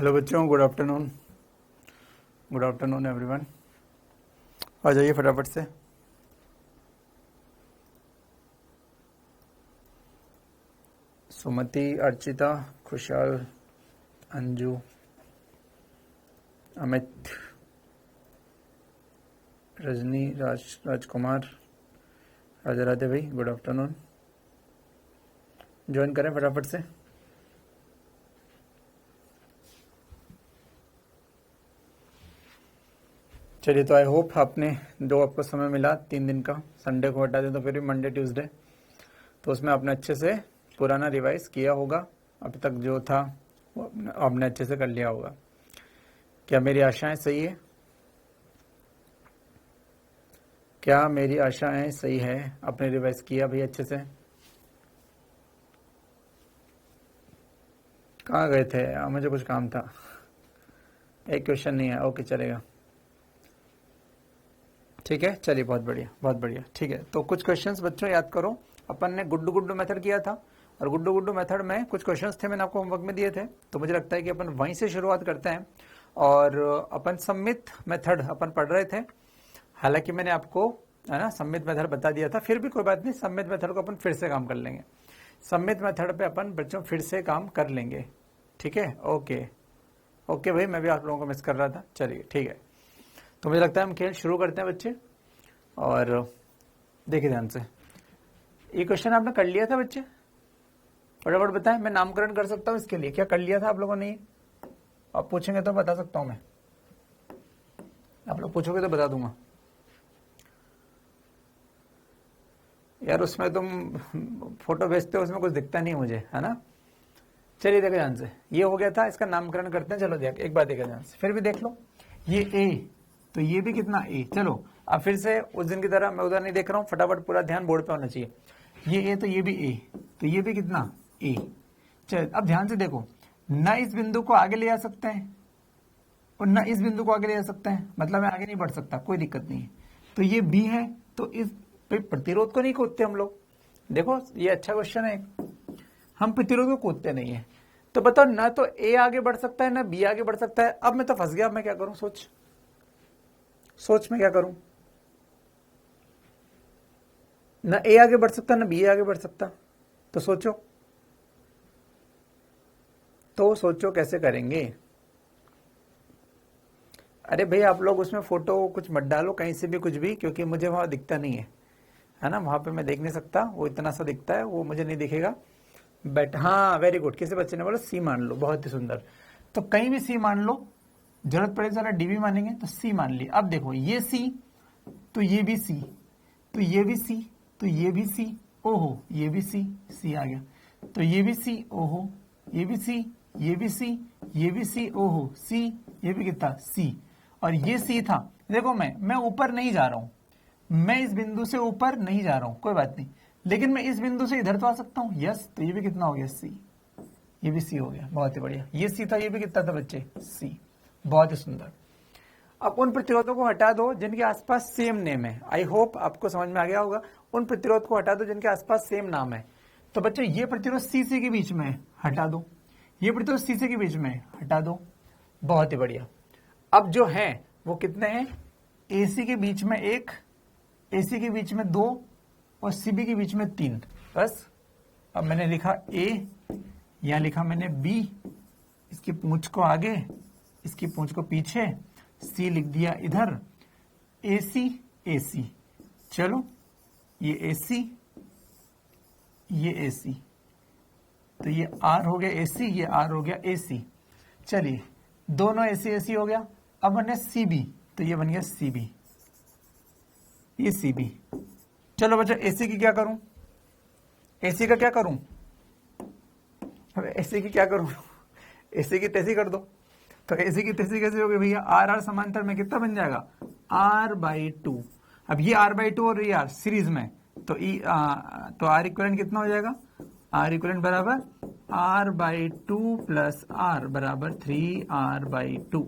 Hello बच्चों, good afternoon everyone. आ जाइए फटाफट से। सुमति, अर्चिता, खुशहाल, अंजू, अमित, रजनी, राजकुमार, राधे राधे भाई, गुड आफ्टरनून। ज्वाइन करें फटाफट से। चलिए, तो आई होप आपको समय मिला 3 दिन का। संडे को हटा दें तो फिर भी मंडे ट्यूसडे, तो उसमें आपने अच्छे से पुराना रिवाइज किया होगा। अभी तक जो था वो आपने अच्छे से कर लिया होगा। क्या मेरी आशाएं सही है? क्या मेरी आशाएं सही है? आपने रिवाइज किया भाई अच्छे से? कहाँ गए थे? मुझे कुछ काम था। एक क्वेश्चन नहीं है, ओके चलेगा, ठीक है। चलिए, बहुत बढ़िया बहुत बढ़िया, ठीक है। तो कुछ क्वेश्चंस बच्चों याद करो। अपन ने गुड्डू गुड्डू मेथड किया था, और गुड्डू गुड्डू मेथड में कुछ क्वेश्चंस थे, मैंने आपको होमवर्क में दिए थे। तो मुझे लगता है कि अपन वहीं से शुरुआत करते हैं। और अपन सम्मित मेथड अपन पढ़ रहे थे। हालांकि मैंने आपको, है ना, सम्मित मेथड बता दिया था, फिर भी कोई बात नहीं, सम्मित मेथड को अपन फिर से काम कर लेंगे। सम्मित मेथड पे अपन बच्चों फिर से काम कर लेंगे, ठीक है। ओके ओके भाई, मैं भी आप लोगों को मिस कर रहा था। चलिए ठीक है, तो मुझे लगता है हम खेल शुरू करते हैं बच्चे। और देखिए ध्यान से, ये क्वेश्चन आपने कर लिया था बच्चे? फटाफट बताएं, मैं नामकरण कर सकता हूं इसके लिए। क्या कर लिया था आप लोगों ने? आप पूछेंगे तो बता सकता हूं मैं, आप लोग पूछोगे तो बता दूंगा। यार उसमें तुम फोटो भेजते हो, उसमें कुछ दिखता नहीं मुझे, है ना। चलिए देखो ध्यान से, ये हो गया था, इसका नामकरण करते हैं। चलो देख, एक बार देखा ध्यान से, फिर भी देख लो। ये ए, तो ये भी कितना ए। चलो अब फिर से उस दिन की तरह, मैं उधर नहीं देख रहा हूं, फटाफट पूरा ध्यान बोर्ड पे होना चाहिए। ये ए तो ये भी ए, तो ये भी कितना ए। चल अब ध्यान से देखो, न इस बिंदु को आगे ले जा सकते हैं और न इस बिंदु को आगे ले जा सकते हैं, मतलब मैं आगे नहीं बढ़ सकता, कोई दिक्कत नहीं है। तो ये बी है, तो इस प्रतिरोध को नहीं खोदते हम लोग। देखो ये अच्छा क्वेश्चन है, हम प्रतिरोध को खोदते नहीं है। तो बताओ, ना तो ए आगे बढ़ सकता है ना बी आगे बढ़ सकता है। अब मैं तो फंस गया, अब मैं क्या करूं? सोच मैं क्या करूं? ना ए आगे बढ़ सकता ना बी आगे बढ़ सकता, तो सोचो कैसे करेंगे। अरे भाई आप लोग उसमें फोटो कुछ मत डालो कहीं से भी, कुछ भी, क्योंकि मुझे वहां दिखता नहीं है ना, वहां पे मैं देख नहीं सकता। वो इतना सा दिखता है, वो मुझे नहीं दिखेगा। बट हाँ, वेरी गुड, किसी बच्चे ने बोला सी मान लो, बहुत ही सुंदर। तो कहीं भी सी मान लो, जरूरत पड़े जरा डी भी मानेंगे, तो सी मान ली। अब देखो ये सी, तो ये भी सी, तो ये भी सी, तो ये भी सी, ओहो ये भी सी आ गया। तो ये भी सी, ओहो ये भी सी, ये भी सी, ये भी सी, ओहो सी, ये भी कितना सी, और ये सी था। देखो मैं ऊपर नहीं जा रहा हूं, मैं इस बिंदु से ऊपर नहीं जा रहा हूं, कोई बात नहीं, लेकिन मैं इस बिंदु से इधर तो आ सकता हूं। यस, तो ये भी कितना हो गया सी, ये भी सी हो गया, बहुत ही बढ़िया। ये सी था, ये भी कितना था बच्चे? सी, बहुत ही सुंदर। अब उन प्रतिरोधों को हटा दो जिनके आसपास सेम नेम है। आई होप आपको समझ में आ गया होगा। उन प्रतिरोध को हटा दो जिनके आसपास सेम नाम है। तो बच्चों ये प्रतिरोध सी से के बीच में हटा दो, ये प्रतिरोध सी से के बीच में हटा दो, बहुत ही बढ़िया। अब जो है वो कितने हैं? एसी के बीच में 1, एसी के बीच में 2 और सीबी के बीच में 3, बस। अब मैंने लिखा ए, यहां लिखा मैंने बी, इसकी पूंछ को आगे, इसकी पूंछ को पीछे, सी लिख दिया इधर, एसी एसी। चलो ये एसी, ये एसी, तो ये आर हो गया एसी, ये आर हो गया एसी। चलिए दोनों एसी एसी हो गया। अब बने सीबी, तो ये बन गया सीबी, ये सीबी। चलो बच्चों एसी की क्या करूं? एसी का क्या करूं? एसी की क्या करूं? एसी की तैसी कर दो। तो एसी की तैसी कैसे होगी भैया? आर आर समांतर में कितना बन जाएगा? r/2। अब ये r/2 और ये r सीरीज में, तो तो आर इक्वलेंट कितना हो जाएगा? आर इक्वलेंट बराबर r/2 प्लस r बराबर 3r/2।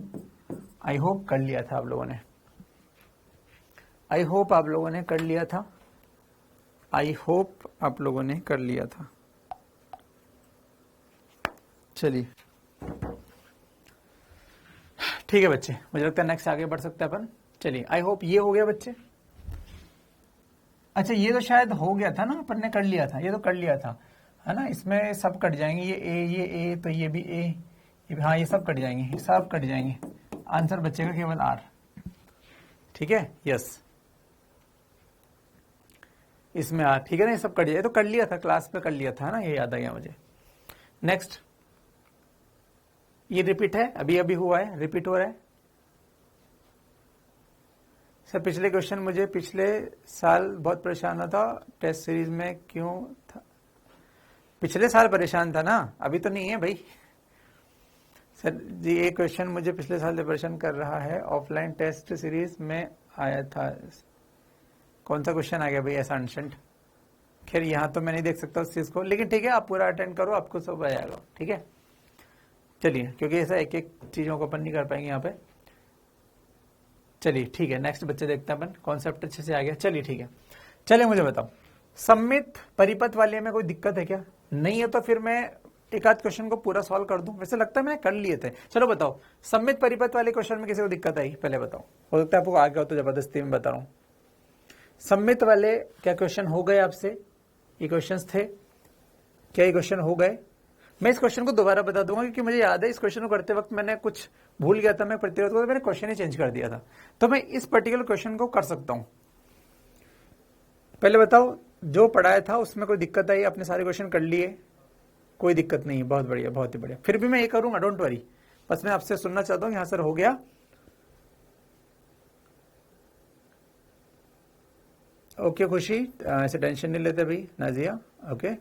आई होप कर लिया था आप लोगों ने, आई होप आप लोगों ने कर लिया था, आई होप आप लोगों ने कर लिया था। चलिए ठीक है बच्चे, मुझे लगता है नेक्स्ट आगे बढ़ सकते हैं अपन। चलिए, आई होप ये हो गया बच्चे। अच्छा, ये तो शायद हो गया था ना, अपन ने कर लिया था, ये तो कर लिया था, है ना। इसमें सब कट जाएंगे, ये ए तो ये भी ए, ये भी, हाँ ये सब कट जाएंगे, ये सब कट जाएंगे। आंसर बचेगा केवल आर। ठीक है, यस, इसमें आर, ठीक है ना, ये सब कट जाए। तो कर लिया था, क्लास पे कर लिया था ना, ये याद आ गया मुझे। नेक्स्ट, ये रिपीट है, अभी अभी हुआ है, रिपीट हो रहा है। सर पिछले क्वेश्चन मुझे पिछले साल बहुत परेशान था टेस्ट सीरीज में, क्यों था? पिछले साल परेशान था ना, अभी तो नहीं है भाई। सर जी, ये क्वेश्चन मुझे पिछले साल से परेशान कर रहा है, ऑफलाइन टेस्ट सीरीज में आया था। कौन सा क्वेश्चन आ गया भाई ऐसा अनशंट? खैर यहाँ तो मैं नहीं देख सकता उस चीज को, लेकिन ठीक है, आप पूरा अटेंड करो, आपको सब आ जाएगा। ठीक है, चलिए, क्योंकि ऐसा एक एक चीजों को अपन नहीं कर पाएंगे यहाँ पे। चलिए ठीक है, नेक्स्ट बच्चे देखते हैं अपन, कॉन्सेप्ट अच्छे से आ गया। चलिए ठीक है, चलिए मुझे बताओ, सममित परिपथ वाले में कोई दिक्कत है क्या? नहीं है तो फिर मैं एक आध क्वेश्चन को पूरा सॉल्व कर दूं। वैसे लगता है मैंने कर लिए थे। चलो बताओ, सममित परिपथ वाले क्वेश्चन में किसी को दिक्कत आई? पहले बताओ, हो सकता है आपको आ गया हो तो जबरदस्ती में बता रहा हूं। सममित वाले क्या क्वेश्चन हो गए आपसे? ये क्वेश्चंस थे क्या? ये क्वेश्चन हो गए? मैं इस क्वेश्चन को दोबारा बता दूंगा क्योंकि मुझे याद है इस क्वेश्चन को करते वक्त मैंने कुछ भूल गया था, मैं प्रतिरोध को, तो मैंने क्वेश्चन ही चेंज कर दिया था। तो मैं इस पर्टिकुलर क्वेश्चन को कर सकता हूं। पहले बताओ, जो पढ़ाया था उसमें कोई दिक्कत आई? आपने सारे क्वेश्चन कर लिए, कोई दिक्कत नहीं, बहुत बढ़िया, बहुत ही बढ़िया। फिर भी मैं ये करूंगा, डोंट वरी, बस मैं आपसे सुनना चाहता हूं कि हाँ सर हो गया। ओके खुशी, ऐसे टेंशन नहीं लेते भाई। नाजिया, ओके,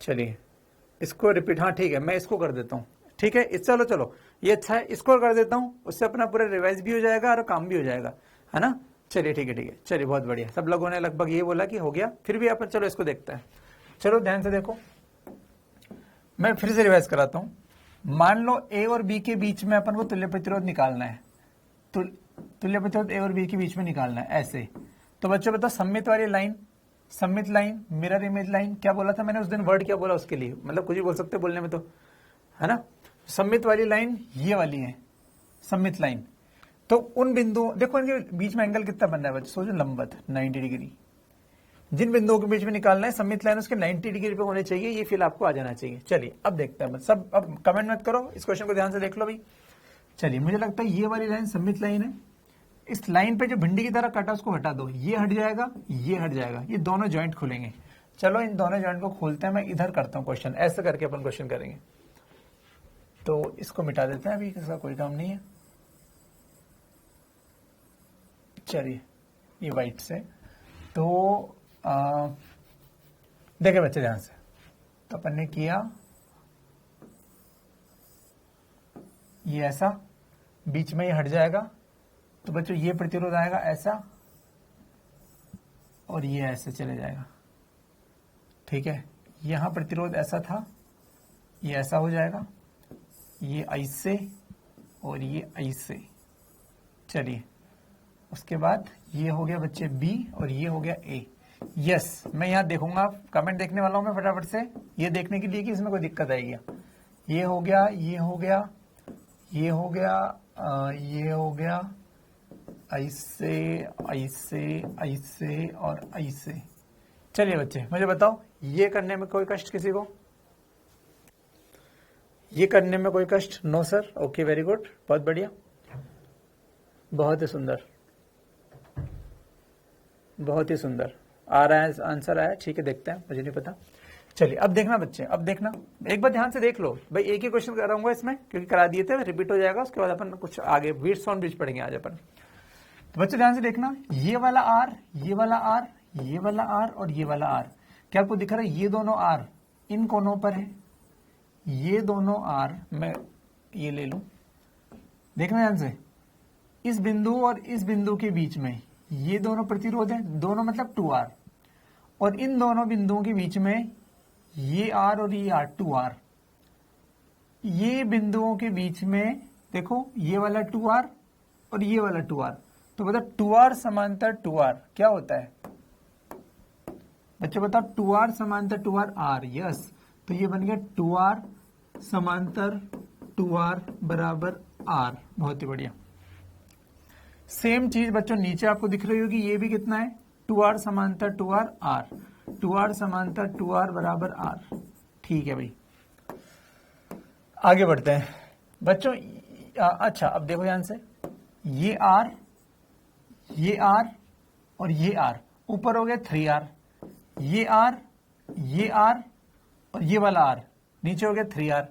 चलिए इसको रिपीट, हाँ ठीक है, मैं इसको कर देता हूँ। ठीक है, चलो चलो, ये अच्छा है, इसको कर देता हूँ, उससे अपना पूरा रिवाइज भी हो जाएगा और काम भी हो जाएगा, है ना। चलिए ठीक है, ठीक है, चलिए बहुत बढ़िया। सब लोगों ने लगभग ये बोला कि हो गया, फिर भी अपन चलो इसको देखते हैं। चलो ध्यान से देखो, मैं फिर से रिवाइज कराता हूँ। मान लो ए और बी के बीच में अपन को तुल्य प्रतिरोध निकालना है, तुल्य प्रतिरोध ए और बी के बीच में निकालना है ऐसे। तो बच्चों बताओ, सममित वाली लाइन, सममित लाइन, मिरर इमेज लाइन, क्या बोला था मैंने उस दिन? वर्ड क्या बोला उसके लिए? मतलब कुछ भी बोल सकते बोलने में तो, है ना। सममित वाली लाइन ये वाली है, सममित लाइन। तो उन बिंदुओं, देखो इनके बीच में एंगल कितना बन रहा है बच्चों? सोचो, लंबवत 90 डिग्री। जिन बिंदुओं के बीच में निकालना है सममित लाइन, उसके 90 डिग्री पे होने चाहिए, ये फील आपको आ जाना चाहिए। चलिए अब देखते हैं सब, अब कमेंट मत करो, इस क्वेश्चन को ध्यान से देख लो भाई। चलिए, मुझे लगता है ये वाली लाइन सममित लाइन है। इस लाइन पे जो भिंडी की तरह कटा उसको हटा दो, ये हट जाएगा, ये हट जाएगा, ये दोनों जॉइंट खुलेंगे। चलो इन दोनों जॉइंट को खोलते हैं, मैं इधर करता हूं क्वेश्चन, ऐसे करके अपन क्वेश्चन करेंगे। तो इसको मिटा देते हैं, अभी इसका कोई काम नहीं है। चलिए ये वाइट से, तो देखे बच्चे ध्यान से, तो अपन ने किया ये ऐसा, बीच में ये हट जाएगा, तो बच्चों ये प्रतिरोध आएगा ऐसा, और ये ऐसे चले जाएगा। ठीक है, यहां प्रतिरोध ऐसा था, ये ऐसा हो जाएगा, ये ऐसे और ये ऐसे। चलिए उसके बाद ये हो गया बच्चे बी और ये हो गया ए। यस, मैं यहां देखूंगा, कमेंट देखने वाला हूं मैं फटाफट से, ये देखने के लिए कि इसमें कोई दिक्कत आएगी। ये हो गया, ये हो गया, ये हो गया, ये हो गया, ऐसे ऐसे ऐसे और ऐसे। चलिए बच्चे मुझे बताओ, ये करने में कोई कष्ट किसी को? ये करने में कोई कष्ट? No sir, okay very good, बहुत बढ़िया, बहुत ही सुंदर, बहुत ही सुंदर आ रहा है, आंसर आया। ठीक है, देखते हैं, मुझे नहीं पता। चलिए अब देखना बच्चे, अब देखना, एक बार ध्यान से देख लो भाई, एक ही क्वेश्चन कराऊंगा इसमें क्योंकि करा दिए थे, रिपीट हो जाएगा, उसके बाद अपन कुछ आगे बीट्स ऑन बीट्स पढ़ेंगे आज अपन। तो बच्चे ध्यान से देखना, ये वाला आर, ये वाला आर, ये वाला आर और ये वाला आर, क्या आपको दिख रहा है? ये दोनों आर इन कोनों पर है, ये दोनों आर, मैं ये ले लूं, देखना ध्यान से, इस बिंदु और इस बिंदु के बीच में ये दोनों प्रतिरोध है, दोनों मतलब 2R, और इन दोनों बिंदुओं के बीच में ये R और ये R, 2R। ये बिंदुओं के बीच में देखो, ये वाला 2R और ये वाला 2R, तो मतलब 2R समांतर 2R क्या होता है बच्चों बताओ? 2R समांतर 2R R, यस, तो ये बन गया 2R समांतर 2R बराबर आर। बहुत ही बढ़िया। सेम चीज बच्चों नीचे आपको दिख रही होगी, ये भी कितना है 2r समांतर 2r आर, 2r समांतर 2r बराबर आर। ठीक है भाई, आगे बढ़ते हैं बच्चों। अच्छा अब देखो ध्यान से, ये r, ये r और ये r, ऊपर हो गया 3r, ये r, ये r और ये वाला r, नीचे हो गया 3r।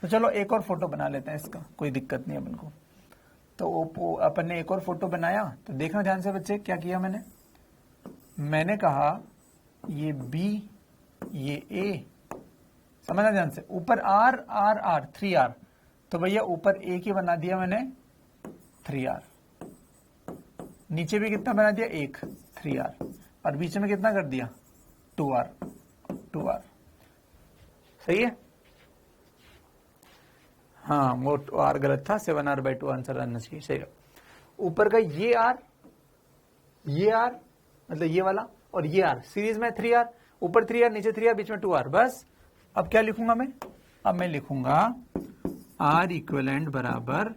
तो चलो एक और फोटो बना लेते हैं इसका, कोई दिक्कत नहीं अपन को। तो अपन ने एक और फोटो बनाया, तो देखना ध्यान से बच्चे क्या किया मैंने कहा ये b, ये a, समझना ध्यान से, ऊपर r r r 3r, तो भैया ऊपर a की बना दिया मैंने 3r, नीचे भी कितना बना दिया 1 3r, और बीच में कितना कर दिया 2r 2r। सही है? हाँ, वो r गलत था, 7r/2 आंसर आना चाहिए। सही है। ऊपर का ये r मतलब ये वाला, और ये r सीरीज में 3r, ऊपर 3r नीचे 3r बीच में 2r। बस अब क्या लिखूंगा मैं? अब मैं लिखूंगा r इक्विवेलेंट बराबर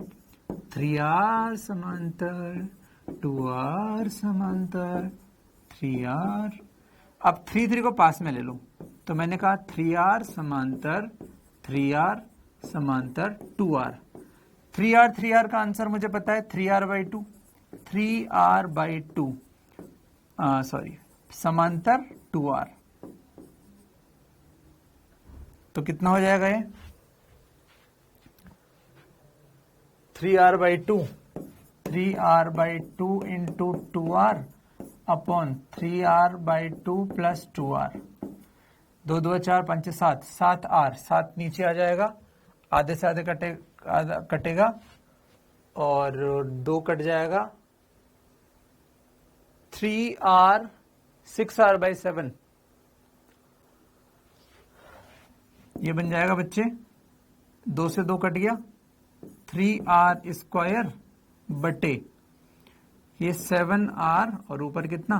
3r समांतर 2r समांतर 3r। अब 3 को पास में ले लो, तो मैंने कहा 3r समांतर 3r समांतर 2r। 3r का आंसर मुझे पता है 3r/2, 3r/2 सॉरी समांतर 2r। तो कितना हो जाएगा ये 3r/2, 3r/2 into 2r upon 3r/2 plus 2r। 2 2 4 5 7, 7r, 7 नीचे आ जाएगा, आधे से आधे कटेगा और 2 कट जाएगा, 3r 6r/7 ये बन जाएगा बच्चे, 2 से 2 कट गया, 3r² बटे ये 7r और ऊपर कितना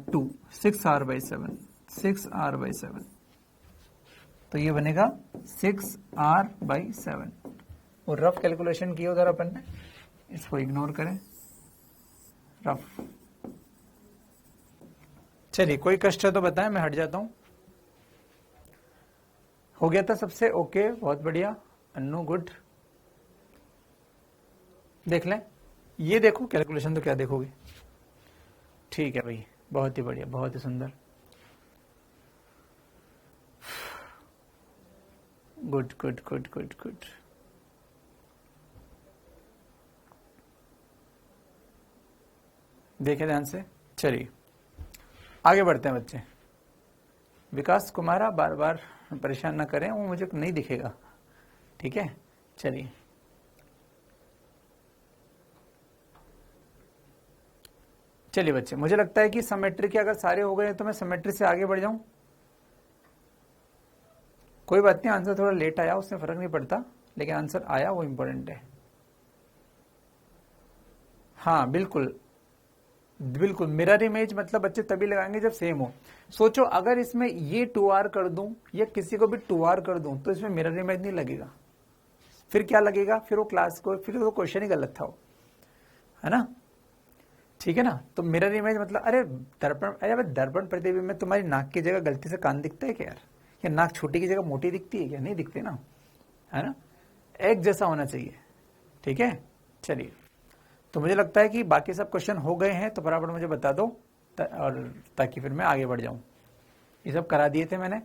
2, 6r/7, 6r/7। तो ये बनेगा 6r/7। और रफ कैलकुलेशन किया उधर अपन ने, इसको इग्नोर करें रफ। चलिए कोई कष्ट है तो बताएं, मैं हट जाता हूं। हो गया था सबसे? ओके, बहुत बढ़िया अन्नू, गुड। देख लें, ये देखो कैलकुलेशन, तो क्या देखोगे? ठीक है भाई, बहुत ही बढ़िया, बहुत ही सुंदर, good good good good good. देखे ध्यान से। चलिए आगे बढ़ते हैं बच्चे। विकास कुमारा, बार बार परेशान ना करें, वो मुझे नहीं दिखेगा, ठीक है? चलिए चलिए बच्चे, मुझे लगता है कि सिमेट्री के अगर सारे हो गए तो मैं सिमेट्री से आगे बढ़ जाऊं। कोई बात नहीं, आंसर थोड़ा लेट आया, उससे फर्क नहीं पड़ता, लेकिन आंसर आया वो इंपॉर्टेंट है। हाँ बिल्कुल बिल्कुल, मिरर इमेज मतलब बच्चे तभी लगाएंगे जब सेम हो। सोचो अगर इसमें ये 2r कर दूं या किसी को भी 2r कर दूं तो इसमें मिरर इमेज नहीं लगेगा, फिर क्या लगेगा? फिर वो क्लास को, फिर वो क्वेश्चन ही गलत था वो, है ना? ठीक है ना? तो मिरर इमेज मतलब, अरे दर्पण प्रतिबिंब में तुम्हारी नाक की जगह गलती से कान दिखता है क्या यार? या नाक छोटी की जगह मोटी दिखती है क्या? नहीं दिखती ना, है ना? एक जैसा होना चाहिए, ठीक है? चलिए, तो मुझे लगता है कि बाकी सब क्वेश्चन हो गए हैं, तो बराबर मुझे बता दो और ताकि फिर मैं आगे बढ़ जाऊं। ये सब करा दिए थे मैंने,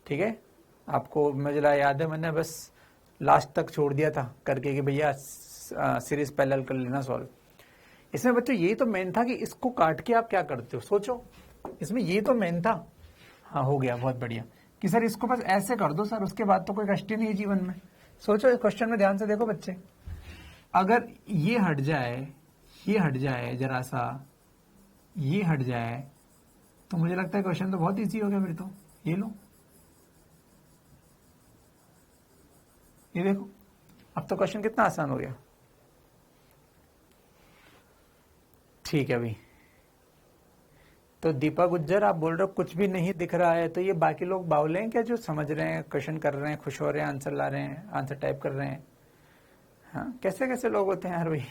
ठीक है? आपको मुझे याद है, मैंने बस लास्ट तक छोड़ दिया था करके कि भैया सीरीज पैरेलल कर लेना सॉल्व। इसमें बच्चों यही तो मेन था कि इसको काट के आप क्या करते हो, सोचो, इसमें ये तो मेन था। हाँ हो गया, बहुत बढ़िया, कि सर इसको बस ऐसे कर दो सर, उसके बाद तो कोई कष्ट ही नहीं है जीवन में। सोचो इस क्वेश्चन में ध्यान से देखो बच्चे, अगर ये हट जाए, ये हट जाए, जरा सा ये हट जाए, तो मुझे लगता है क्वेश्चन तो बहुत इजी हो गया फिर तो। ये लो, ये देखो, अब तो क्वेश्चन कितना आसान हो गया। ठीक है भाई, तो दीपा गुज्जर आप बोल रहे हो कुछ भी नहीं दिख रहा है, तो ये बाकी लोग बावले हैं क्या जो समझ रहे हैं, क्वेश्चन कर रहे हैं, खुश हो रहे हैं, आंसर ला रहे हैं, आंसर टाइप कर रहे हैं, हाँ, कैसे कैसे लोग होते हैं यार भाई,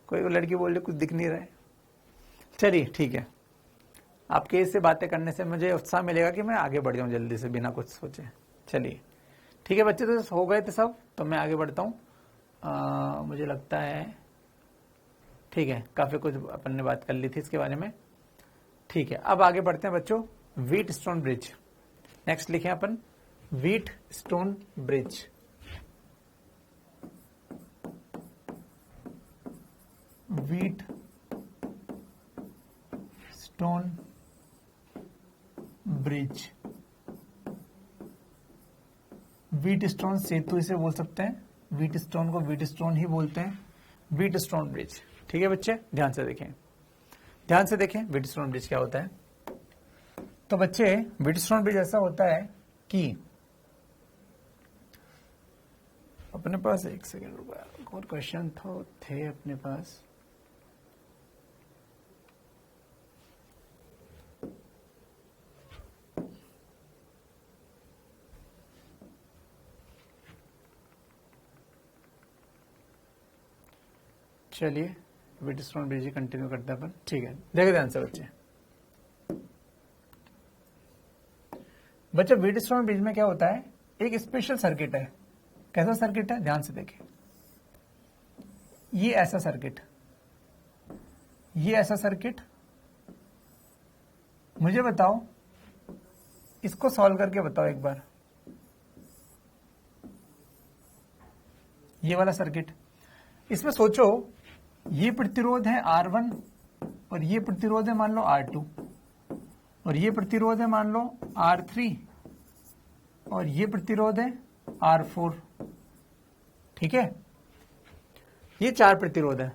कोई लड़की बोल रही कुछ दिख नहीं रहा है। चलिए ठीक है, आपके इससे बातें करने से मुझे उत्साह मिलेगा कि मैं आगे बढ़ जाऊं जल्दी से बिना कुछ सोचे। चलिए ठीक है बच्चे, तो हो गए थे सब, तो मैं आगे बढ़ता हूँ। मुझे लगता है ठीक है, काफ़ी कुछ अपन ने बात कर ली थी इसके बारे में। ठीक है, अब आगे बढ़ते हैं बच्चों, व्हीट स्टोन ब्रिज। नेक्स्ट लिखें अपन wheat stone bridge. Wheat stone bridge, wheat stone सेतु इसे बोल सकते हैं, व्हीट स्टोन को व्हीट स्टोन ही बोलते हैं, व्हीट स्टोन ब्रिज। ठीक है बच्चे, ध्यान से देखें, ध्यान से देखें व्हीट स्टोन ब्रिज क्या होता है। तो बच्चे व्हीट स्टोन ब्रिज ऐसा होता है कि अपने पास, एक सेकेंड रुपया, और क्वेश्चन थे अपने पास। चलिए व्हीट स्टोन ब्रिज कंटिन्यू करते हैं अपन। ठीक है, देखो ध्यान से बच्चे, बच्चे व्हीट स्टोन ब्रिज में क्या होता है, एक स्पेशल सर्किट है। कैसा सर्किट है, ध्यान से देखें, ये ऐसा सर्किट, ये ऐसा सर्किट, मुझे बताओ, इसको सॉल्व करके बताओ एक बार। ये वाला सर्किट, इसमें सोचो, ये प्रतिरोध है R1 और ये प्रतिरोध है मान लो R2 और ये प्रतिरोध है मान लो R3 और ये प्रतिरोध है R4। ठीक है, ये 4 प्रतिरोध है।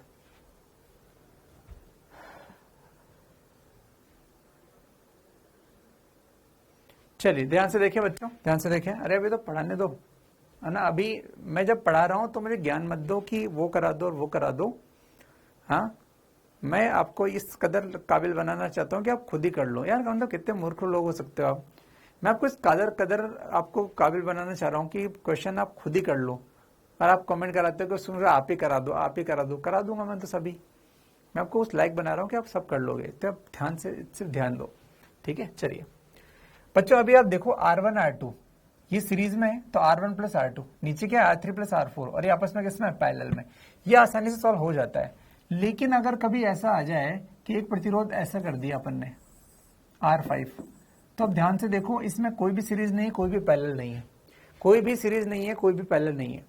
चलिए ध्यान से देखें बच्चों, ध्यान से देखें। अरे अभी तो पढ़ाने दो, है ना, अभी मैं जब पढ़ा रहा हूं तो मुझे ज्ञान मत दो कि वो करा दो और वो करा दो। हाँ, मैं आपको इस कदर काबिल बनाना चाहता हूं कि आप खुद ही कर लो। यार मतलब कितने मूर्ख लोग हो सकते हो आप। मैं आपको इस कदर आपको काबिल बनाना चाह रहा हूं कि क्वेश्चन आप खुद ही कर लो। और आप कमेंट कराते हो कि सुन रहे आप ही करा दो, आप ही करा दो, करा दूंगा मैं तो सभी। मैं आपको उस लायक बना रहा हूं कि आप सब कर लोगे, तो आप ध्यान से सिर्फ ध्यान दो। ठीक है, चलिए बच्चों, अभी आप देखो R1 R2 ये सीरीज में है, तो R1 प्लस R2, नीचे क्या है R3 प्लस R4, और ये आपस में किसमें पैरेलल में, ये आसानी से सॉल्व हो जाता है। लेकिन अगर कभी ऐसा आ जाए कि एक प्रतिरोध ऐसा कर दिया अपन ने R5, तो अब ध्यान से देखो, इसमें कोई भी सीरीज नहीं, कोई भी पैरेलल नहीं है, कोई भी सीरीज नहीं है, कोई भी पैरेलल नहीं है।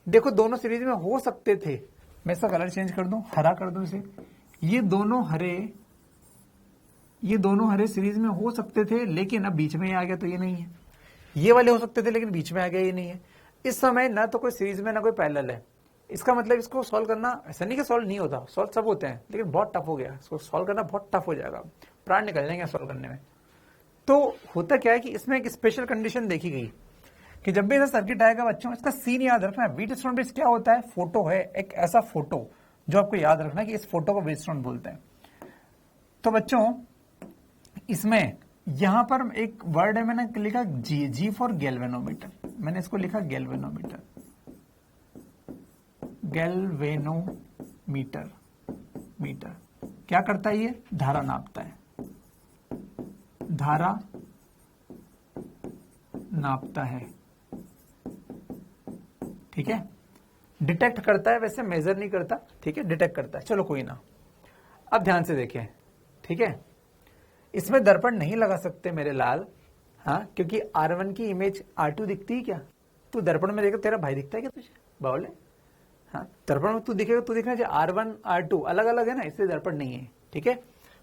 देखो दोनों सीरीज में हो सकते थे, मैं इसका कलर चेंज कर दूं, हरा कर दूं इसे, ये दोनों हरे सीरीज में हो सकते थे, लेकिन अब बीच में ही आ गया तो ये नहीं है। ये वाले हो सकते थे लेकिन बीच में आ गया, ये नहीं है। इस समय ना तो कोई सीरीज में ना कोई पैरेलल है। इसका मतलब इसको सॉल्व करना, ऐसा नहीं कि सॉल्व नहीं होता, सॉल्व सब होते हैं, लेकिन बहुत टफ हो गया, इसको सॉल्व करना बहुत टफ हो जाएगा, प्राण निकल जाएंगे सॉल्व करने में। तो होता क्या है कि इसमें एक स्पेशल कंडीशन देखी गई कि जब भी ऐसा सर्किट आएगा बच्चों, इसका सीन याद रखना है। व्हीट स्टोन ब्रिज क्या होता है, फोटो है, एक ऐसा फोटो जो आपको याद रखना है कि इस फोटो को व्हीट स्टोन बोलते हैं। तो बच्चों इसमें यहां पर एक वर्ड है, मैंने लिखा जी फॉर गैल्वेनोमीटर, मैंने इसको लिखा गैल्वेनोमीटर, गैल्वेनोमीटर। मीटर क्या करता है, ये धारा नापता है, धारा नापता है। ठीक है, डिटेक्ट करता है, वैसे मेजर नहीं करता, ठीक है, डिटेक्ट करता है। चलो कोई ना, अब ध्यान से देखें। ठीक है, इसमें दर्पण नहीं लगा सकते मेरे लाल, हाँ, क्योंकि R1 की इमेज R2 दिखती है क्या, तू दर्पण में देखा तेरा भाई दिखता है क्या तुझे, बावले, हाँ, दर्पण में तू दिखेगा, तू दिखना चाहिए। R1 R2 अलग अलग है ना, इसलिए दर्पण नहीं है। ठीक है,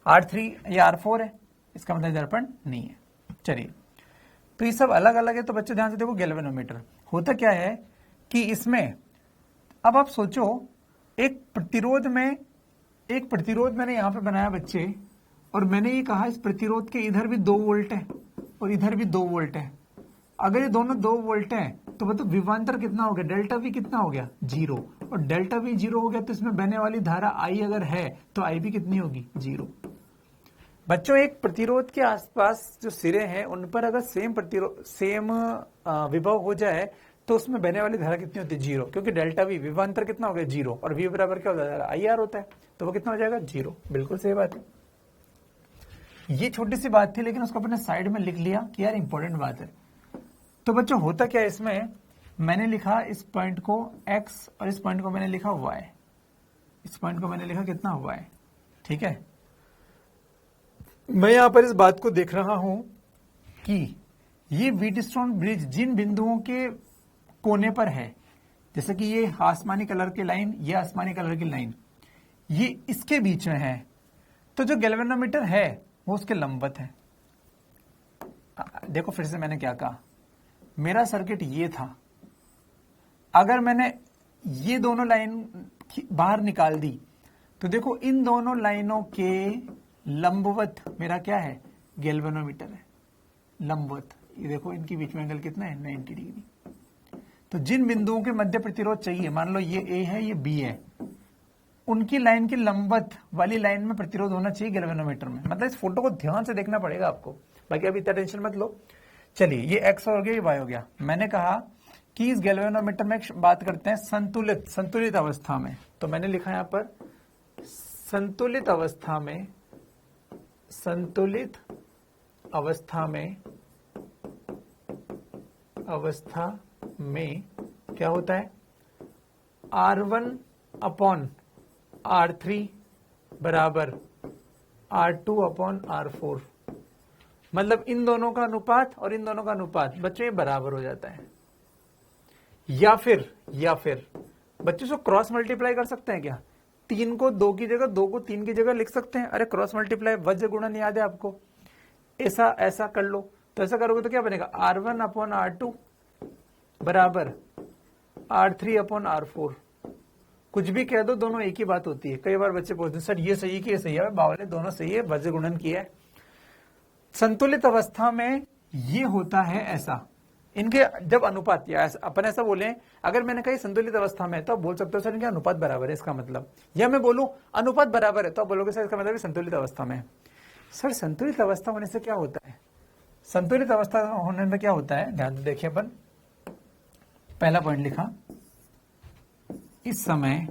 R3 या R4 है, इसका मतलब दर्पण नहीं है। चलिए, तो ये सब अलग अलग है। तो बच्चे ध्यान से देखो, गैल्वेनोमीटर होता क्या है कि इसमें अब आप सोचो, एक प्रतिरोध मैंने यहां पे बनाया बच्चे, और मैंने ये कहा इस प्रतिरोध के इधर भी 2 वोल्ट है और इधर भी 2 वोल्ट है। अगर ये दोनों 2 वोल्ट हैं तो मतलब विभवांतर कितना हो गया, डेल्टा वी कितना हो गया, 0, और डेल्टा वी 0 हो गया तो इसमें बहने वाली धारा आई अगर है तो आई भी कितनी होगी, 0। बच्चों एक प्रतिरोध के आसपास जो सिरे हैं उन पर अगर सेम विभव हो जाए तो उसमें बहने वाली धारा कितनी होती है, 0, क्योंकि डेल्टा वी विभवांतर कितना हो गया 0, और वी बराबर क्या होता है, IR होता है, तो वो कितना हो जाएगा 0। बिल्कुल सही बात है। ये छोटी सी बात थी, लेकिन उसको अपने साइड में लिख लिया कि यार इंपॉर्टेंट बात है। तो बच्चों होता क्या है इसमें, मैंने लिखा इस पॉइंट को x और इस पॉइंट को मैंने लिखा y, इस पॉइंट को मैंने लिखा कितना y, ठीक है। मैं यहां पर इस बात को देख रहा हूं कि ये व्हीटस्टोन ब्रिज जिन बिंदुओं के कोने पर है, जैसे कि ये आसमानी कलर की लाइन, ये आसमानी कलर की लाइन, ये इसके बीच में है, तो जो गैल्वेनोमीटर है वो उसके लंबवत है। देखो फिर से मैंने क्या कहा, मेरा सर्किट ये था, अगर मैंने ये दोनों लाइन बाहर निकाल दी तो देखो इन दोनों लाइनों के लंबवत मेरा क्या है, गैल्वेनोमीटर है, लंबवत। ये देखो इनके बीच में एंगल कितना है, 90 डिग्री। तो जिन बिंदुओं के मध्य प्रतिरोध चाहिए, मान लो ये A है ये B है, उनकी लाइन की लंबवत वाली लाइन में प्रतिरोध होना चाहिए गैल्वेनोमीटर में। मतलब इस फोटो को ध्यान से देखना पड़ेगा आपको, बाकी अभी इतना टेंशन मत लो। चलिए ये x हो गया, ये y हो गया। मैंने कहा कि इस गैल्वेनोमीटर में बात करते हैं संतुलित अवस्था में, तो मैंने लिखा यहां पर संतुलित अवस्था में क्या होता है, R1/R3 बराबर R2/R4। मतलब इन दोनों का अनुपात और इन दोनों का अनुपात बच्चों ये बराबर हो जाता है। या फिर बच्चों से क्रॉस मल्टीप्लाई कर सकते हैं क्या, 3 को 2 की जगह, 2 को 3 की जगह लिख सकते हैं। अरे क्रॉस मल्टीप्लाई वज्र गुणन याद है आपको, ऐसा कर लो। तो ऐसा करोगे तो क्या बनेगा, R1/R2 बराबर R3/R4। कुछ भी कह दो, दोनों एक ही बात होती है। कई बार बच्चे पूछते हैं सर ये सही है कि ये सही है, बावले दोनों सही है, वज्र गुणन किया है। संतुलित अवस्था में ये होता है ऐसा, इनके जब अनुपात, या अपन ऐसा बोले, अगर मैंने कही संतुलित अवस्था में तो आप बोल सकते हो सर इनके अनुपात बराबर है, इसका मतलब, या मैं बोलूं अनुपात बराबर है तो आप बोलोगे सर इसका मतलब संतुलित अवस्था में। सर संतुलित अवस्था होने से क्या होता है, संतुलित अवस्था होने में क्या होता है, ध्यान से देखिए। अपन पहला पॉइंट लिखा, इस समय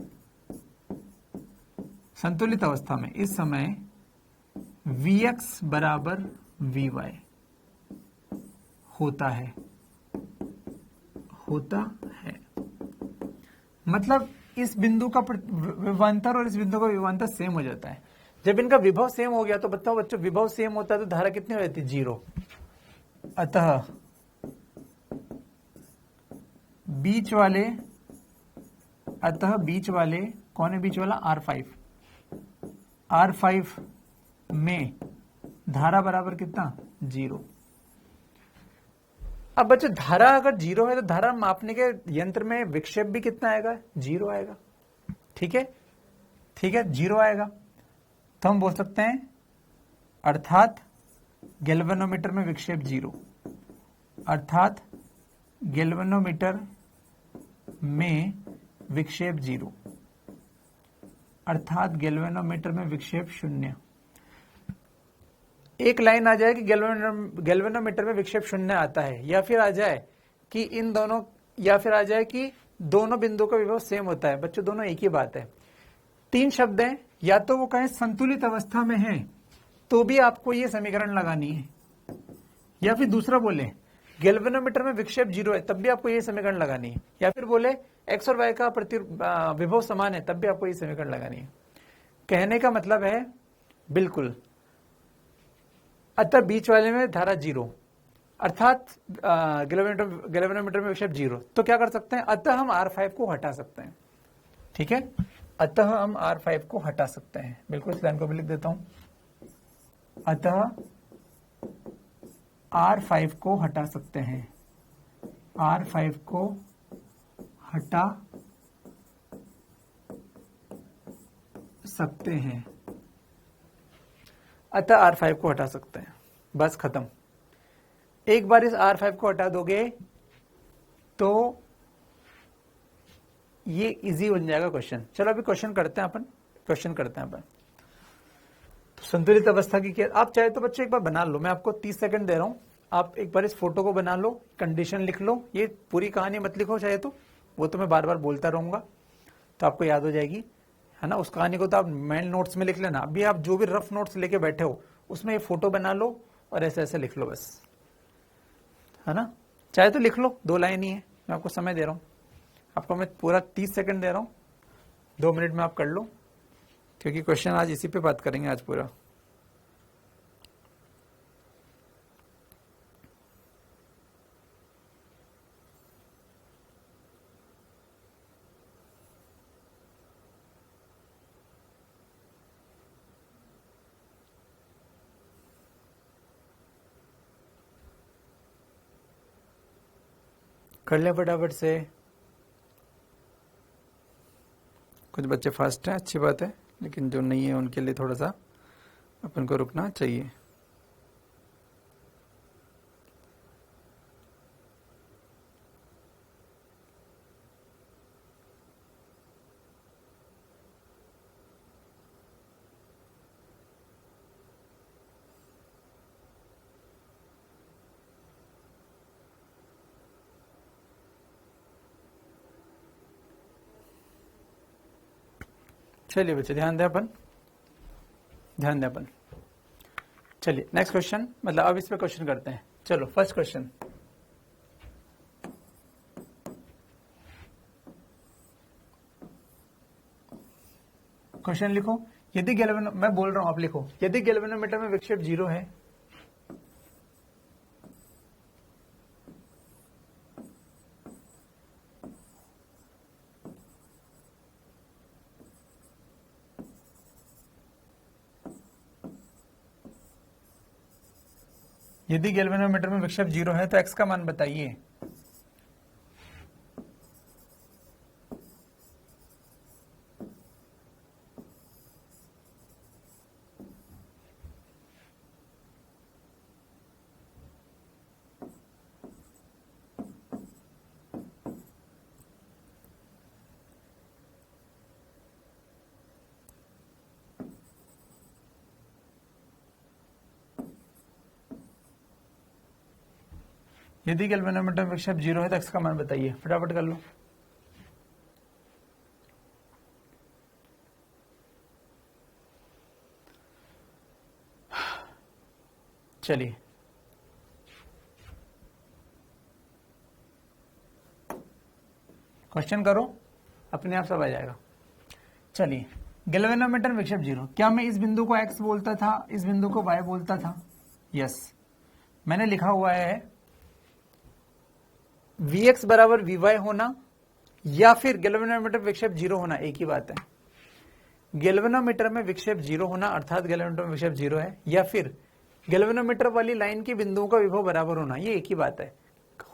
संतुलित अवस्था में इस समय Vx बराबर Vy होता है। मतलब इस बिंदु का विभवांतर और इस बिंदु का विभवांतर सेम हो जाता है। जब इनका विभव सेम हो गया तो बताओ बच्चों, विभव सेम होता है तो धारा कितनी हो जाती है, 0। अतः बीच वाले कौन है, बीच वाला R5 में धारा बराबर कितना, 0। अब बच्चों धारा अगर 0 है तो धारा मापने के यंत्र में विक्षेप भी कितना आएगा, 0 आएगा। ठीक है 0 आएगा। तो हम बोल सकते हैं अर्थात गैल्वेनोमीटर में विक्षेप 0, अर्थात गैल्वेनोमीटर में विक्षेप 0, अर्थात गैल्वेनोमीटर में विक्षेप 0। एक लाइन आ जाए कि गैल्वेनोमीटर में विक्षेप 0 आता है, या फिर आ जाए कि दोनों बिंदुओं का विभव सेम होता है। बच्चों दोनों एक ही बात है। 3 शब्द हैं, या तो वो कहें संतुलित अवस्था में है तो भी आपको ये समीकरण लगानी है, या फिर दूसरा बोले गैल्वेनोमीटर में विक्षेप 0 है तब भी आपको ये समीकरण लगानी है, या फिर बोले x और y का विभव समान है तब भी आपको ये समीकरण लगानी है। कहने का मतलब है बिल्कुल, अतः बीच वाले में धारा 0, अर्थात गैल्वेनोमीटर में विक्षेप 0। तो क्या कर सकते हैं, अतः हम R5 को हटा सकते हैं। ठीक है, अतः हम R5 को हटा सकते हैं। बिल्कुल इस लाइन को भी लिख देता हूं, अतः R5 को हटा सकते हैं, R5 को हटा सकते हैं, अतः R5 को हटा सकते हैं। बस खत्म। एक बार इस R5 को हटा दोगे तो ये इजी बन जाएगा क्वेश्चन। चलो अभी क्वेश्चन करते हैं अपन। तो संतुलित अवस्था की क्या, आप चाहे तो बच्चे एक बार बना लो, मैं आपको 30 सेकंड दे रहा हूं, आप एक बार इस फोटो को बना लो, कंडीशन लिख लो, ये पूरी कहानी मत लिखो चाहे तो, वो तो मैं बार बार बोलता रहूंगा तो आपको याद हो जाएगी, है ना। उस कहानी को तो आप मेन नोट्स में लिख लेना। अभी आप जो भी रफ नोट्स लेके बैठे हो उसमें ये फोटो बना लो और ऐसे ऐसे लिख लो बस, है ना। चाहे तो लिख लो, 2 लाइन ही है, मैं आपको समय दे रहा हूँ, आपको मैं पूरा 30 सेकंड दे रहा हूँ, 2 मिनट में आप कर लो, क्योंकि क्वेश्चन आज इसी पे बात करेंगे आज पूरा। कर ले फटाफट से, कुछ बच्चे फास्ट हैं, अच्छी बात है, लेकिन जो नहीं है उनके लिए थोड़ा सा अपन को रुकना चाहिए। चलिए बच्चे ध्यान दें अपन, ध्यान दें अपन। चलिए नेक्स्ट क्वेश्चन, मतलब अब इस पे क्वेश्चन करते हैं। चलो फर्स्ट क्वेश्चन, क्वेश्चन लिखो। यदि मैं बोल रहा हूं आप लिखो, यदि गैल्वेनोमीटर में विक्षेप 0 है, यदि गैल्वेनोमीटर में विक्षेप 0 है तो x का मान बताइए। यदि गैल्वेनोमीटर में विक्षेप 0 है तो x का मान बताइए, फटाफट कर लो। चलिए क्वेश्चन करो, अपने आप सब आ जाएगा। चलिए गैल्वेनोमीटर में विक्षेप 0, क्या मैं इस बिंदु को x बोलता था, इस बिंदु को y बोलता था? यस, मैंने लिखा हुआ है Vx बराबर Vy होना या फिर गैल्वेनोमीटर में विक्षेप 0 होना, एक ही बात है। गैल्वेनोमीटर में विक्षेप 0 होना अर्थात गैल्वेनोमीटर में विक्षेप 0 है, या फिर गैल्वेनोमीटर वाली लाइन के बिंदुओं का विभव बराबर होना, ये एक ही बात है।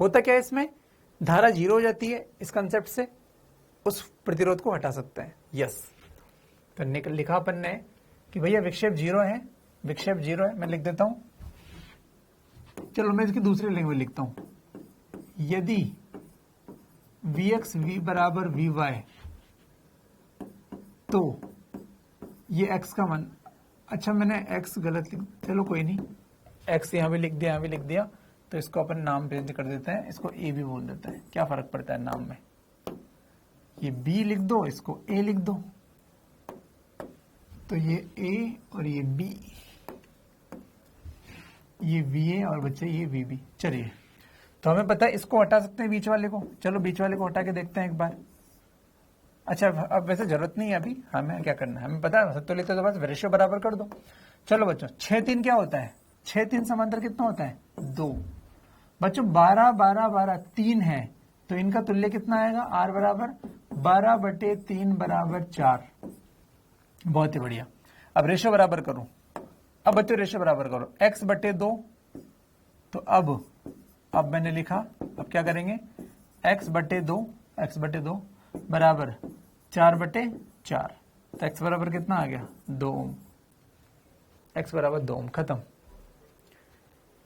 होता क्या है इसमें, धारा 0 हो जाती है, इस कंसेप्ट से उस प्रतिरोध को हटा सकते हैं। यस, तो लिखा अपन ने कि भैया विक्षेप 0 है, विक्षेप 0 है, मैं लिख देता हूं। चलो मैं इसकी दूसरी लैंग्वेज लिखता हूं। यदि Vx V बराबर Vy तो ये x का मान, अच्छा मैंने x गलत लिख, चलो कोई नहीं, x यहां भी लिख दिया, यहां भी लिख दिया, तो इसको अपन नाम चेंज कर देते हैं, इसको a भी बोल देते हैं, क्या फर्क पड़ता है नाम में। ये b लिख दो, इसको a लिख दो, तो ये a और ये b, ये Va और बच्चे ये Vb। चलिए तो हमें पता है इसको हटा सकते हैं बीच वाले को, चलो बीच वाले को हटा के देखते हैं एक बार। अच्छा अब वैसे जरूरत नहीं है अभी, हमें क्या करना है, हमें पता है सत्तो लेते तो बस रेशियो बराबर कर दो। चलो बच्चों 6-3 क्या होता है, 6-3 समांतर कितना होता है, 2। बच्चों 12-12-12 3 है, तो इनका तुल्य कितना आएगा, r बराबर 12/3 बराबर 4। बहुत ही बढ़िया। अब रेशियो बराबर करो, अब बच्चों रेशियो बराबर करो, x/2, तो अब मैंने लिखा, अब क्या करेंगे, x/2 बराबर 4/4, तो x बराबर कितना आ गया, 2 ओम, x बराबर 2 ओम, खत्म।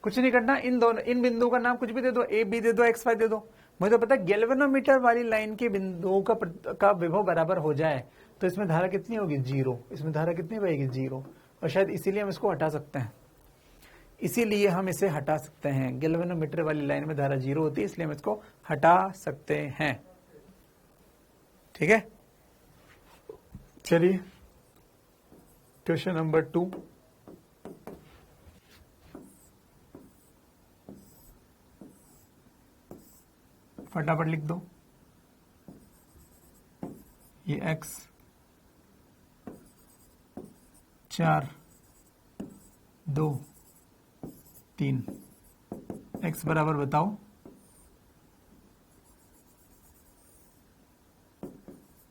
कुछ नहीं करना, इन बिंदुओं का नाम कुछ भी दे दो, a b दे दो, x y दे दो। मुझे तो पता है गैल्वेनोमीटर वाली लाइन के बिंदुओं का विभव बराबर हो जाए तो इसमें धारा कितनी होगी, 0, इसमें धारा कितनी बहेगी, 0, और शायद इसीलिए हम इसको हटा सकते हैं। इसीलिए हम इसे हटा सकते हैं। गैल्वेनोमीटर वाली लाइन में धारा 0 होती है, इसलिए हम इसको हटा सकते हैं। ठीक है, चलिए क्वेश्चन नंबर 2। फटाफट लिख दो। ये x 4 2 3 x बराबर बताओ।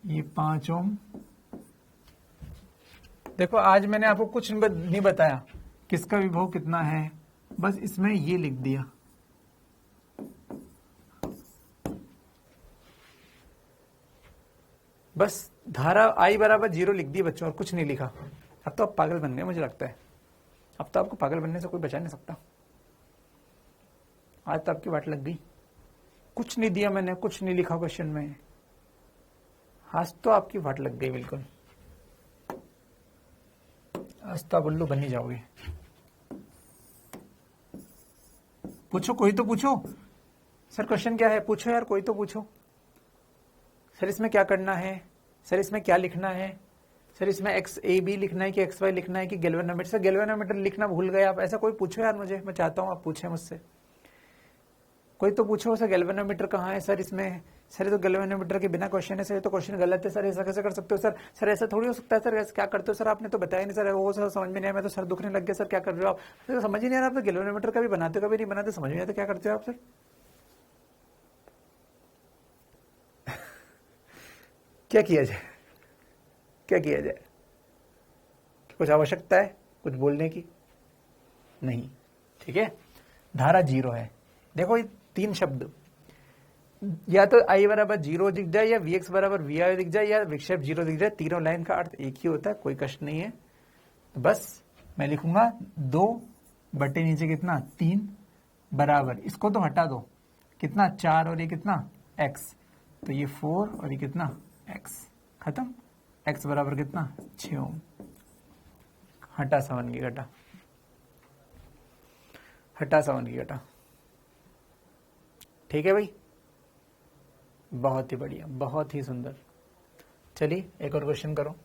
ये 5 ओम। देखो आज मैंने आपको कुछ नहीं बताया किसका विभव कितना है, बस इसमें ये लिख दिया। बस धारा I बराबर 0 लिख दी बच्चों, और कुछ नहीं लिखा। अब तो आप पागल बन गए मुझे लगता है। अब तो आपको पागल बनने से कोई बचा नहीं सकता। आज तो आपकी वाट लग गई। कुछ नहीं दिया मैंने, कुछ नहीं लिखा क्वेश्चन में। आज तो आपकी वाट लग गई बिल्कुल। आज तो आप उल्लू बन ही जाओगे। पूछो, कोई तो पूछो। सर क्वेश्चन क्या है, पूछो यार, कोई तो पूछो। सर इसमें क्या करना है, सर इसमें क्या लिखना है, सर इसमें एक्स ए बी लिखना है कि एक्स वाई लिखना है कि गैल्वेनोमीटर। सर गैल्वेनोमीटर लिखना भूल गए आप, ऐसा कोई पूछो यार मुझे। मैं चाहता हूं आप पूछें मुझसे, कोई तो पूछो। सर गैल्वेनोमीटर कहाँ है, सर इसमें, सर ये तो गैल्वेनोमीटर के बिना क्वेश्चन है, सर ये तो क्वेश्चन गलत है, सर ऐसा कैसे कर सकते हो सर, सर ऐसा थोड़ी हो सकता है, सर ऐसा क्या करते हो सर, आपने तो बताया नहीं सर, वो सर समझ में नहीं आया, मैं तो सर दुखने लग गया, सर क्या कर रहे हो आप, तो समझ ही नहीं आ रहा। आप तो गैल्वेनोमीटर का भी बनाते हो, कभी नहीं बनाते, समझ में आता क्या करते हो आप सर। क्या किया जाए, क्या किया जाए, कुछ आवश्यकता है कुछ बोलने की? नहीं। ठीक है, धारा 0 है। देखो ये 3 शब्द, या तो I बराबर 0 दिख जाए, या Vx बराबर Vi दिख जाए, या विक्षेप 0 दिख जाए। तीनों लाइन का अर्थ एक ही होता है, कोई कष्ट नहीं है। तो बस मैं लिखूंगा 2 बटे नीचे कितना 3 बराबर, इसको तो हटा दो, कितना 4 और ये कितना x, तो ये 4 और ये कितना x, खत्म। x बराबर कितना 6 ओम। हटा 7 की घटा, हटा 7 की घटा। ठीक है भाई, बहुत ही बढ़िया, बहुत ही सुंदर। चलिए एक और क्वेश्चन करो।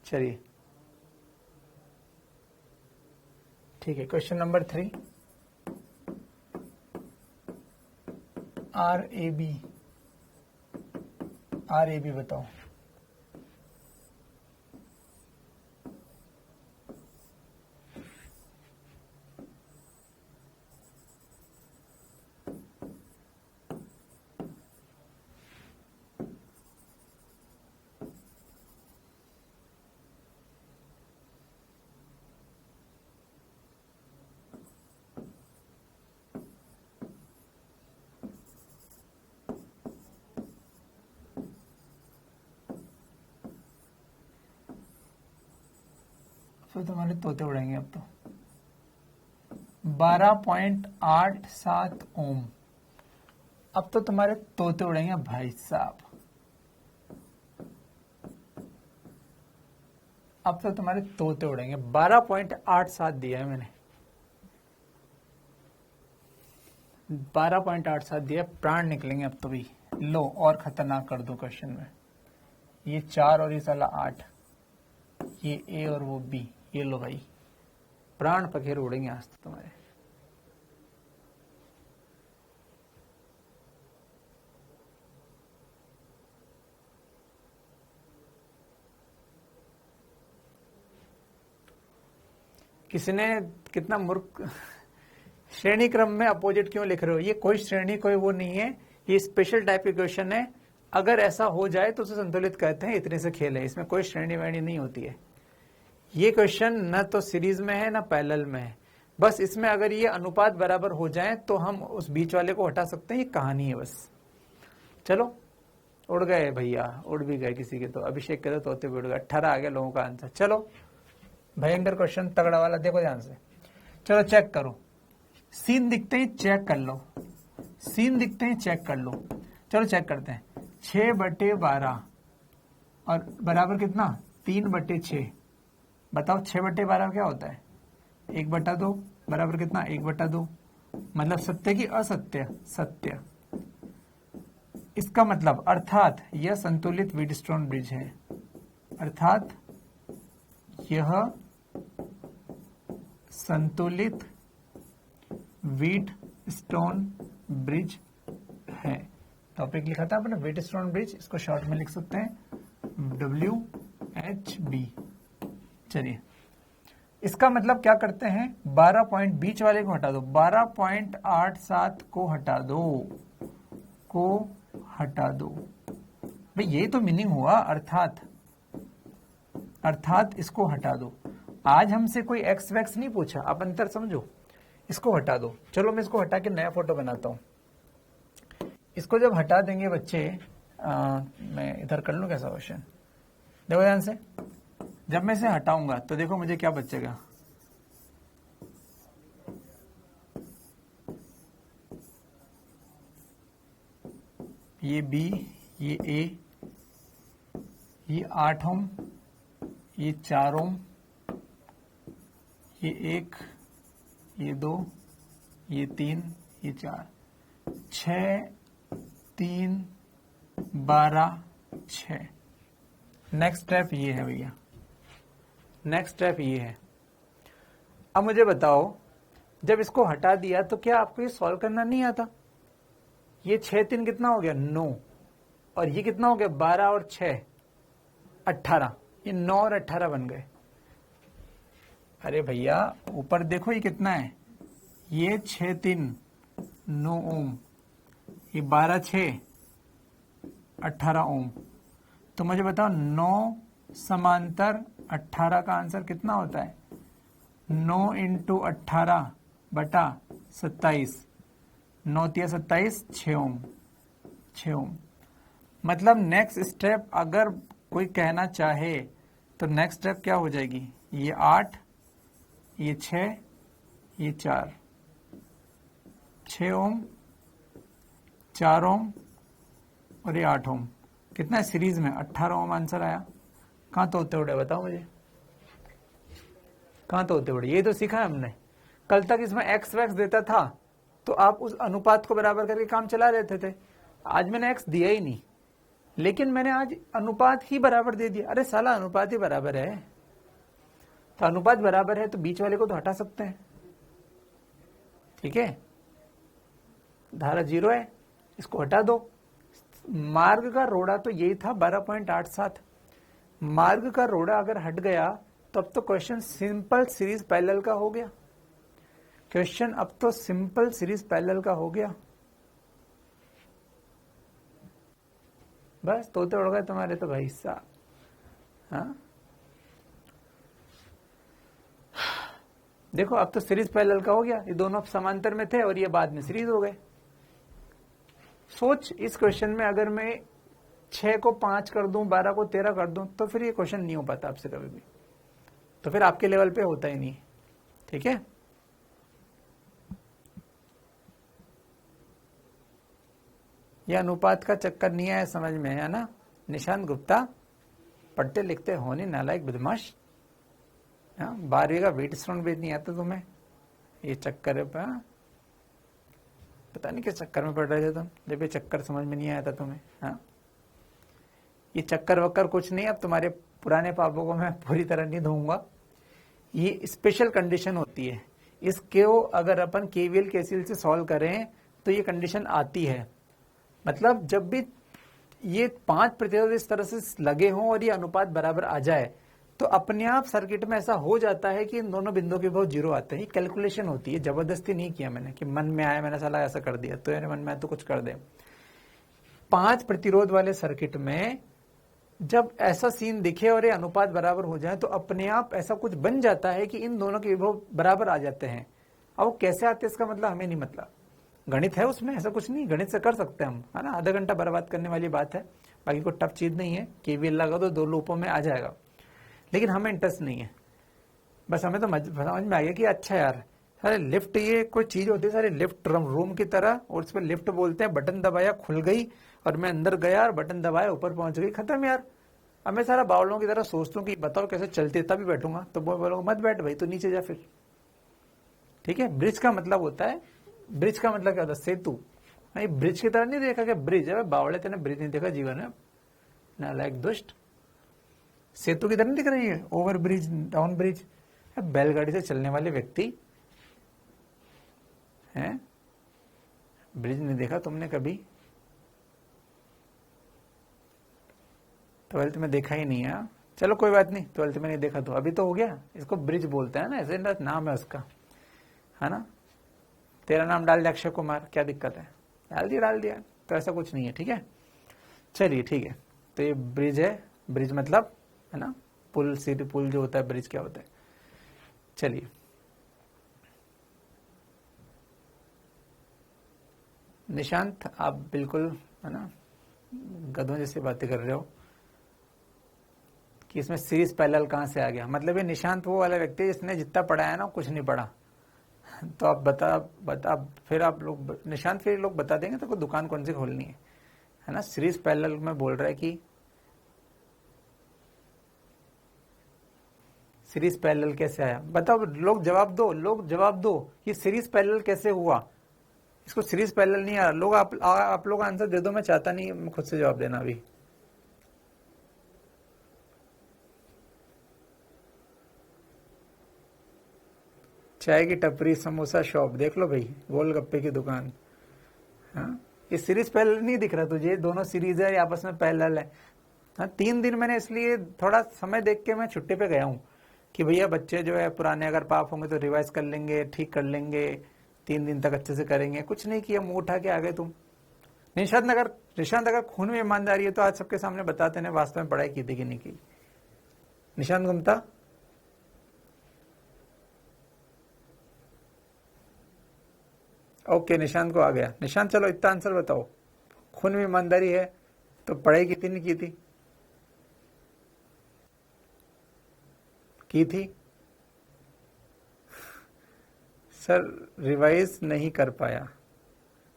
चलिए ठीक है, question number 3। R A B बताओ। तो तुम्हारे तोते उड़ेंगे अब तो। 12.87 ओम, अब तो तुम्हारे तोते उड़ेंगे भाई साहब। अब तो तुम्हारे तोते उड़ेंगे। 12.87 दिया है मैंने, 12.87 दिया, प्राण निकलेंगे अब तो भी। लो और खतरनाक कर दो क्वेश्चन में, ये 4 और ये साला 8, ये ए और वो बी, ये लो भाई, प्राण पखेरु उड़ेंगे आज तो तुम्हारे। किसी ने कितना मूर्ख, श्रेणी क्रम में अपोजिट क्यों लिख रहे हो? ये कोई श्रेणी, कोई वो नहीं है, ये स्पेशल टाइप के क्वेश्चन है। अगर ऐसा हो जाए तो उसे संतुलित कहते हैं, इतने से खेल है, इसमें कोई श्रेणी वेणी नहीं होती है। ये क्वेश्चन न तो सीरीज में है ना पैरेलल में है, बस इसमें अगर ये अनुपात बराबर हो जाए तो हम उस बीच वाले को हटा सकते हैं। ये कहानी है बस। चलो उड़ गए भैया, उड़ भी गए किसी के, तो अभिषेक के तो तोते भी उड़ गए। 18 आ गया लोगों का आंसर। चलो भयंकर क्वेश्चन, तगड़ा वाला, देखो ध्यान से। चलो चेक करो, सीन दिखते ही चेक कर लो, सीन दिखते ही चेक कर लो। चलो चेक करते हैं। 6/12 और बराबर कितना 3/6। बताओ 6/12 क्या होता है 1/2 बराबर कितना 1/2, मतलब सत्य की असत्य, सत्य। इसका मतलब अर्थात यह संतुलित व्हीटस्टोन ब्रिज है, अर्थात यह संतुलित व्हीटस्टोन ब्रिज है। टॉपिक लिखा था अपने व्हीटस्टोन ब्रिज, इसको शॉर्ट में लिख सकते हैं WHB। चलिए इसका मतलब क्या करते हैं 12 पॉइंट बीच वाले को हटा दो, 12.87 को हटा दो, भाई ये तो मीनिंग हुआ, अर्थात इसको हटा दो। आज हमसे कोई एक्स वैक्स नहीं पूछा, आप अंतर समझो, इसको हटा दो। चलो मैं इसको हटा के नया फोटो बनाता हूं। इसको जब हटा देंगे बच्चे, मैं इधर कर लूं कैसा क्वेश्चन, देखो ध्यान से, जब मैं इसे हटाऊंगा तो देखो मुझे क्या बचेगा, ये B, ये A, ये 8 ओम, ये 4 ओम, ये 1, ये 2, ये 3, ये 4, 6, 3, 12, 6। नेक्स्ट स्टेप ये है भैया, नेक्स्ट स्टेप ये है। अब मुझे बताओ जब इसको हटा दिया तो क्या आपको ये सॉल्व करना नहीं आता? ये 6 3 कितना हो गया 9, और ये कितना हो गया 12 और 6 18, ये 9 और 18 बन गए। अरे भैया ऊपर देखो ये कितना है, ये 6 3 9 ओम, ये 12 6 18 ओम। तो मुझे बताओ 9 समांतर 18 का आंसर कितना होता है 9 × 18 बटा 27, 9 × 27 6 ओम, 6 ओम। मतलब नेक्स्ट स्टेप अगर कोई कहना चाहे तो नेक्स्ट स्टेप क्या हो जाएगी, ये 8, ये 6, ये 4, 6 ओम, 4 ओम और ये 8 ओम। कितना है सीरीज में 18 ओम आंसर आया। कहाँ तोड़ते उड़े बताओ मुझे, कहाँ तोड़ते उड़े? ये तो सीखा है हमने। कल तक इसमें एक्स वैक्स देता था तो आप उस अनुपात को बराबर करके काम चला लेते थे। आज मैंने एक्स दिया ही नहीं, लेकिन मैंने आज अनुपात ही बराबर दे दिया। अरे साला अनुपात ही बराबर है, तो अनुपात बराबर है तो बीच वाले को तो हटा सकते हैं, ठीक है। धारा 0 है, इसको हटा दो। मार्ग का रोड़ा तो यही था 12.87। मार्ग का रोड़ा अगर हट गया तो अब तो क्वेश्चन सिंपल सीरीज पैरेलल का हो गया। क्वेश्चन अब तो सिंपल सीरीज पैरेलल का हो गया। बस तोते उड़ गए तुम्हारे तो भाई साहब। हाँ देखो अब तो सीरीज पैरेलल का हो गया, ये दोनों समांतर में थे और ये बाद में सीरीज हो गए। सोच इस क्वेश्चन में अगर मैं 6 को 5 कर दूं, 12 को 13 कर दूं तो फिर ये क्वेश्चन नहीं हो पाता आपसे कभी भी, तो फिर आपके लेवल पे होता ही नहीं, ठीक है। यह अनुपात का चक्कर नहीं आया समझ में, है ना निशांत गुप्ता? पढ़ते लिखते हो नहीं, नालायक बदमाश। 12वीं का व्हीटस्टोन ब्रिज नहीं आता तुम्हें? ये चक्कर है, पता नहीं किस चक्कर में पढ़ रहे थे तुम, जब ये चक्कर समझ में नहीं आया था तुम्हें। हाँ ये चक्कर वक्कर कुछ नहीं, अब तुम्हारे पुराने पापों को मैं पूरी तरह नहीं धोऊंगा। ये स्पेशल कंडीशन होती है, इसको अगर अपन केवीएल केसीएल से सॉल्व करें तो ये कंडीशन आती है। मतलब जब भी ये 5 प्रतिरोध इस तरह से लगे हों और ये अनुपात बराबर आ जाए तो अपने आप सर्किट में ऐसा हो जाता है कि इन दोनों बिंदुओं के बहुत जीरो आते हैं। कैलकुलेशन होती है, जबरदस्ती नहीं किया मैंने कि मन में आया मैंने साला ऐसा कर दिया, तो मेरे मन में आया तो कुछ कर दे। 5 प्रतिरोध वाले सर्किट में जब ऐसा सीन दिखे और ये अनुपात बराबर हो जाए तो अपने आप ऐसा कुछ बन जाता है कि इन दोनों के विभव बराबर आ जाते हैं। अब वो कैसे आते हैं इसका मतलब हमें नहीं, मतलब गणित है उसमें, ऐसा कुछ नहीं, गणित से कर सकते हैं हम, है ना। आधा घंटा बर्बाद करने वाली बात है, बाकी कोई टफ चीज नहीं है। केवीएल लगा दो 2 लूपों में आ जाएगा, लेकिन हमें इंटरेस्ट नहीं है। बस हमें तो समझ में आ गया कि अच्छा यार सारे लिफ्ट ये कोई चीज होती है सारे लिफ्ट रूम की तरह, और उस पर लिफ्ट बोलते हैं, बटन दबाया खुल गई और मैं अंदर गया और बटन दबाया ऊपर पहुंच गई, खत्म यार। अब मैं सारा बावलों की तरह सोचता हूँ कि बताओ कैसे चलते, तभी बैठूंगा, तो वो बोलूंगा मत बैठ भाई, तो नीचे जा फिर। ठीक है, ब्रिज का मतलब होता है, ब्रिज का मतलब क्या होता है, सेतु। नहीं, ब्रिज की तरह नहीं देखा क्या ब्रिज है, बावड़े तेने ब्रिज नहीं देखा जीवन में, नालायक दुष्ट। सेतु की तरह नहीं दिख रही है, ओवर ब्रिज, डाउन ब्रिज, बैलगाड़ी से चलने वाले व्यक्ति हैं, ब्रिज नहीं देखा तुमने कभी, 12th में देखा ही नहीं है। चलो कोई बात नहीं, 12th में नहीं देखा तो अभी तो हो गया, इसको ब्रिज बोलते हैं ना, ऐसे नाम है उसका, है ना। तेरा नाम डाल दिया अक्षय कुमार, क्या दिक्कत है, डाल दिया, तो ऐसा कुछ नहीं है। ठीक है, चलिए ठीक है, तो ये ब्रिज है, ब्रिज मतलब है ना, पुल, सीधी पुल जो होता है, ब्रिज क्या होता है। चलिए, निशांत आप बिल्कुल है ना गधों जैसी बातें कर रहे हो कि इसमें सीरीज पैरेलल कहां से आ गया, मतलब ये निशांत वो वाला व्यक्ति है जिसने जितना पढ़ा है ना कुछ नहीं पढ़ा। तो आप बता फिर आप लोग, निशांत फिर लोग बता देंगे तो दुकान कौन सी खोलनी है ना। सीरीज पैरेलल में बोल रहा है कि सीरीज पैरेलल कैसे आया, बताओ, लोग जवाब दो, ये सीरीज पैरेलल कैसे हुआ, इसको सीरीज पैरेलल नहीं आ रहा। लोग आप लोग आंसर दे दो, मैं चाहता नहीं मैं खुद से जवाब देना अभी। चाय की टपरी, समोसा शॉप, देख लो भाई, गोलगप्पे की दुकान। हाँ, ये सीरीज पैरेलल नहीं दिख रहा तुझे, दोनों सीरीज है आपस में पैरेलल है। हाँ, 3 दिन मैंने इसलिए थोड़ा समय देख के मैं छुट्टी पे गया हूँ कि भैया बच्चे जो है पुराने अगर पाप होंगे तो रिवाइज कर लेंगे, ठीक कर लेंगे, 3 दिन तक अच्छे से करेंगे। कुछ नहीं किया, मुंह उठा के आ गए तुम। निशांत अगर खून में ईमानदारी है तो आज सबके सामने बताते ने वास्तव में पढ़ाई की थी कि नहीं की। निशांत गुप्ता, ओके, निशांत को आ गया। निशांत चलो इतना आंसर बताओ, खून में ईमानदारी है तो पढ़ाई की थी नहीं की थी? की थी सर, रिवाइज नहीं कर पाया।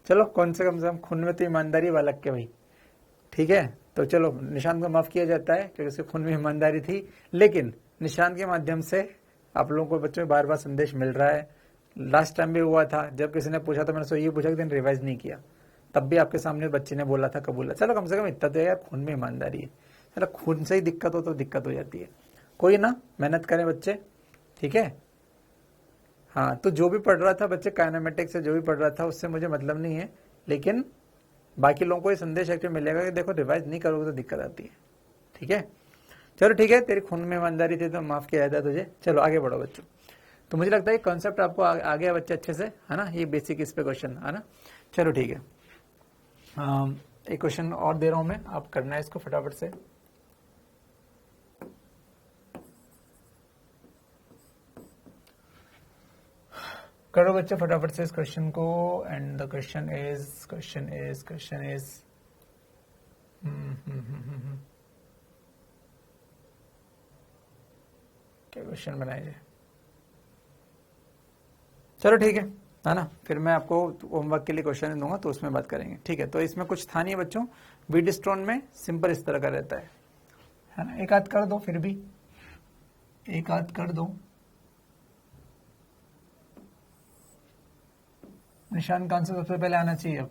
चलो कौन से कम से कम खून में तो ईमानदारी वाला के भाई। ठीक है, तो चलो निशांत को माफ किया जाता है क्योंकि उसके खून में ईमानदारी थी, लेकिन निशांत के माध्यम से आप लोगों को बच्चों में बार बार संदेश मिल रहा है। लास्ट टाइम भी हुआ था, जब किसी ने पूछा तो मैंने सो ये पूछा कि दिन रिवाइज नहीं किया, तब भी आपके सामने बच्चे ने बोला था कबूला। चलो कम से कम इतना तो है यार, खून में ईमानदारी है। चलो खून से ही दिक्कत हो तो दिक्कत हो जाती है, कोई ना, मेहनत करें बच्चे। ठीक है, हाँ, तो जो भी पढ़ रहा था बच्चे, काइनेमेटिक्स से जो भी पढ़ रहा था उससे मुझे मतलब नहीं है, लेकिन बाकी लोगों को ये संदेश एक्चुअली मिलेगा कि देखो रिवाइज नहीं करोगे तो दिक्कत आती है। ठीक है, चलो ठीक है, तेरी खून में ईमानदारी थी तो माफ किया जाता है तुझे। चलो आगे बढ़ो बच्चों। तो मुझे लगता है कॉन्सेप्ट आपको आ गया बच्चे अच्छे से, है ना, ये बेसिक इस पे क्वेश्चन है ना। चलो ठीक है, एक क्वेश्चन और दे रहा हूं मैं, आप करना है इसको फटाफट से। करो बच्चे फटाफट से इस क्वेश्चन को। एंड द क्वेश्चन इज क्या क्वेश्चन बनाए जाए। चलो ठीक है ना, फिर मैं आपको होमवर्क के लिए क्वेश्चन दूंगा तो उसमें बात करेंगे। ठीक है, तो इसमें कुछ था नहीं बच्चों, वीडस्टोन में सिंपल इस तरह का रहता है ना। एक आध कर दो, फिर भी एक आध कर दो। निशान का आंसर सबसे पहले आना चाहिए अब।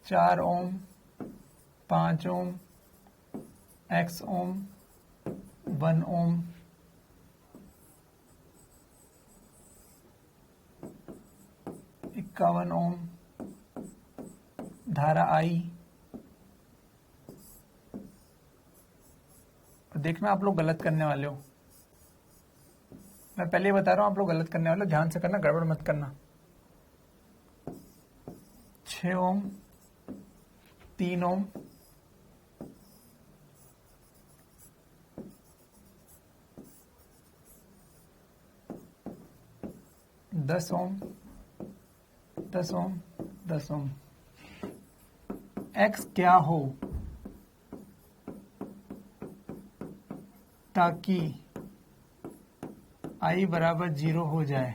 चार ओम, 5 ओम, x ओम, 1 ओम, 51 ओम, धारा आई। देखना आप लोग गलत करने वाले हो, मैं पहले ही बता रहा हूं आप लोग गलत करने वाले हो, ध्यान से करना, गड़बड़ मत करना। 6 ओम, 3 ओम, 10 ओम, 10 ओम, 10 ओम। एक्स क्या हो, ताकि I बराबर 0 हो जाए।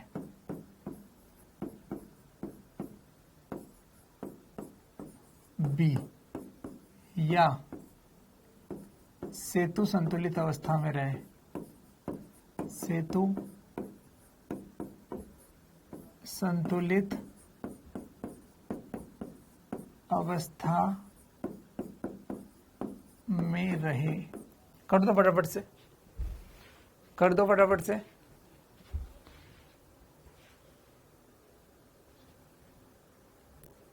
बी, या सेतु संतुलित अवस्था में रहे। सेतु संतुलित अवस्था में रहे। कर दो फटाफट से, कर दो फटाफट से।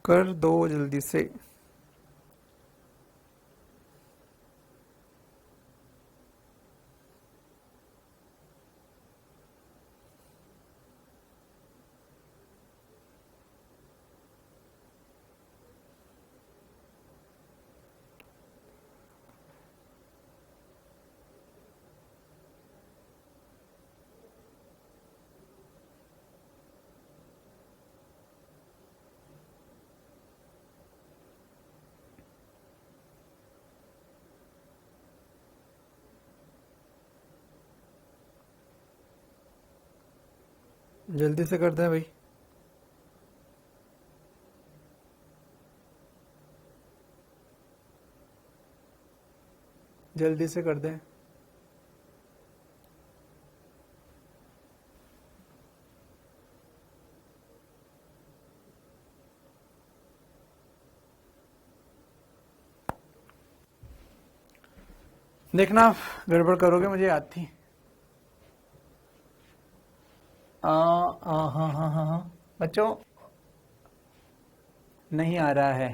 कर दो जल्दी से। जल्दी से करते हैं भाई। जल्दी से कर दें। देखना गड़बड़ करोगे, मुझे याद थी। हाँ बच्चों नहीं आ रहा है।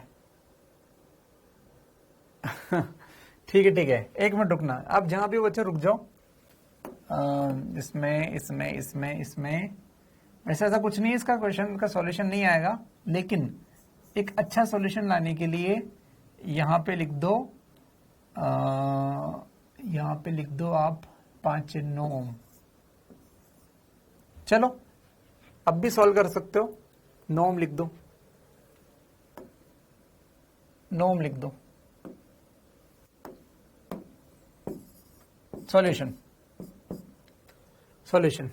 ठीक है ठीक है, एक मिनट रुकना। आप जहां भी बच्चे रुक जाओ। इसमें इसमें इसमें इसमें वैसे ऐसा कुछ नहीं है, इसका क्वेश्चन का सॉल्यूशन नहीं आएगा, लेकिन एक अच्छा सॉल्यूशन लाने के लिए यहां पे लिख दो, यहां पे लिख दो आप 5 9 ओम। चलो अब भी सॉल्व कर सकते हो। 9 ओम लिख दो, 9 ओम लिख दो। Solution solution.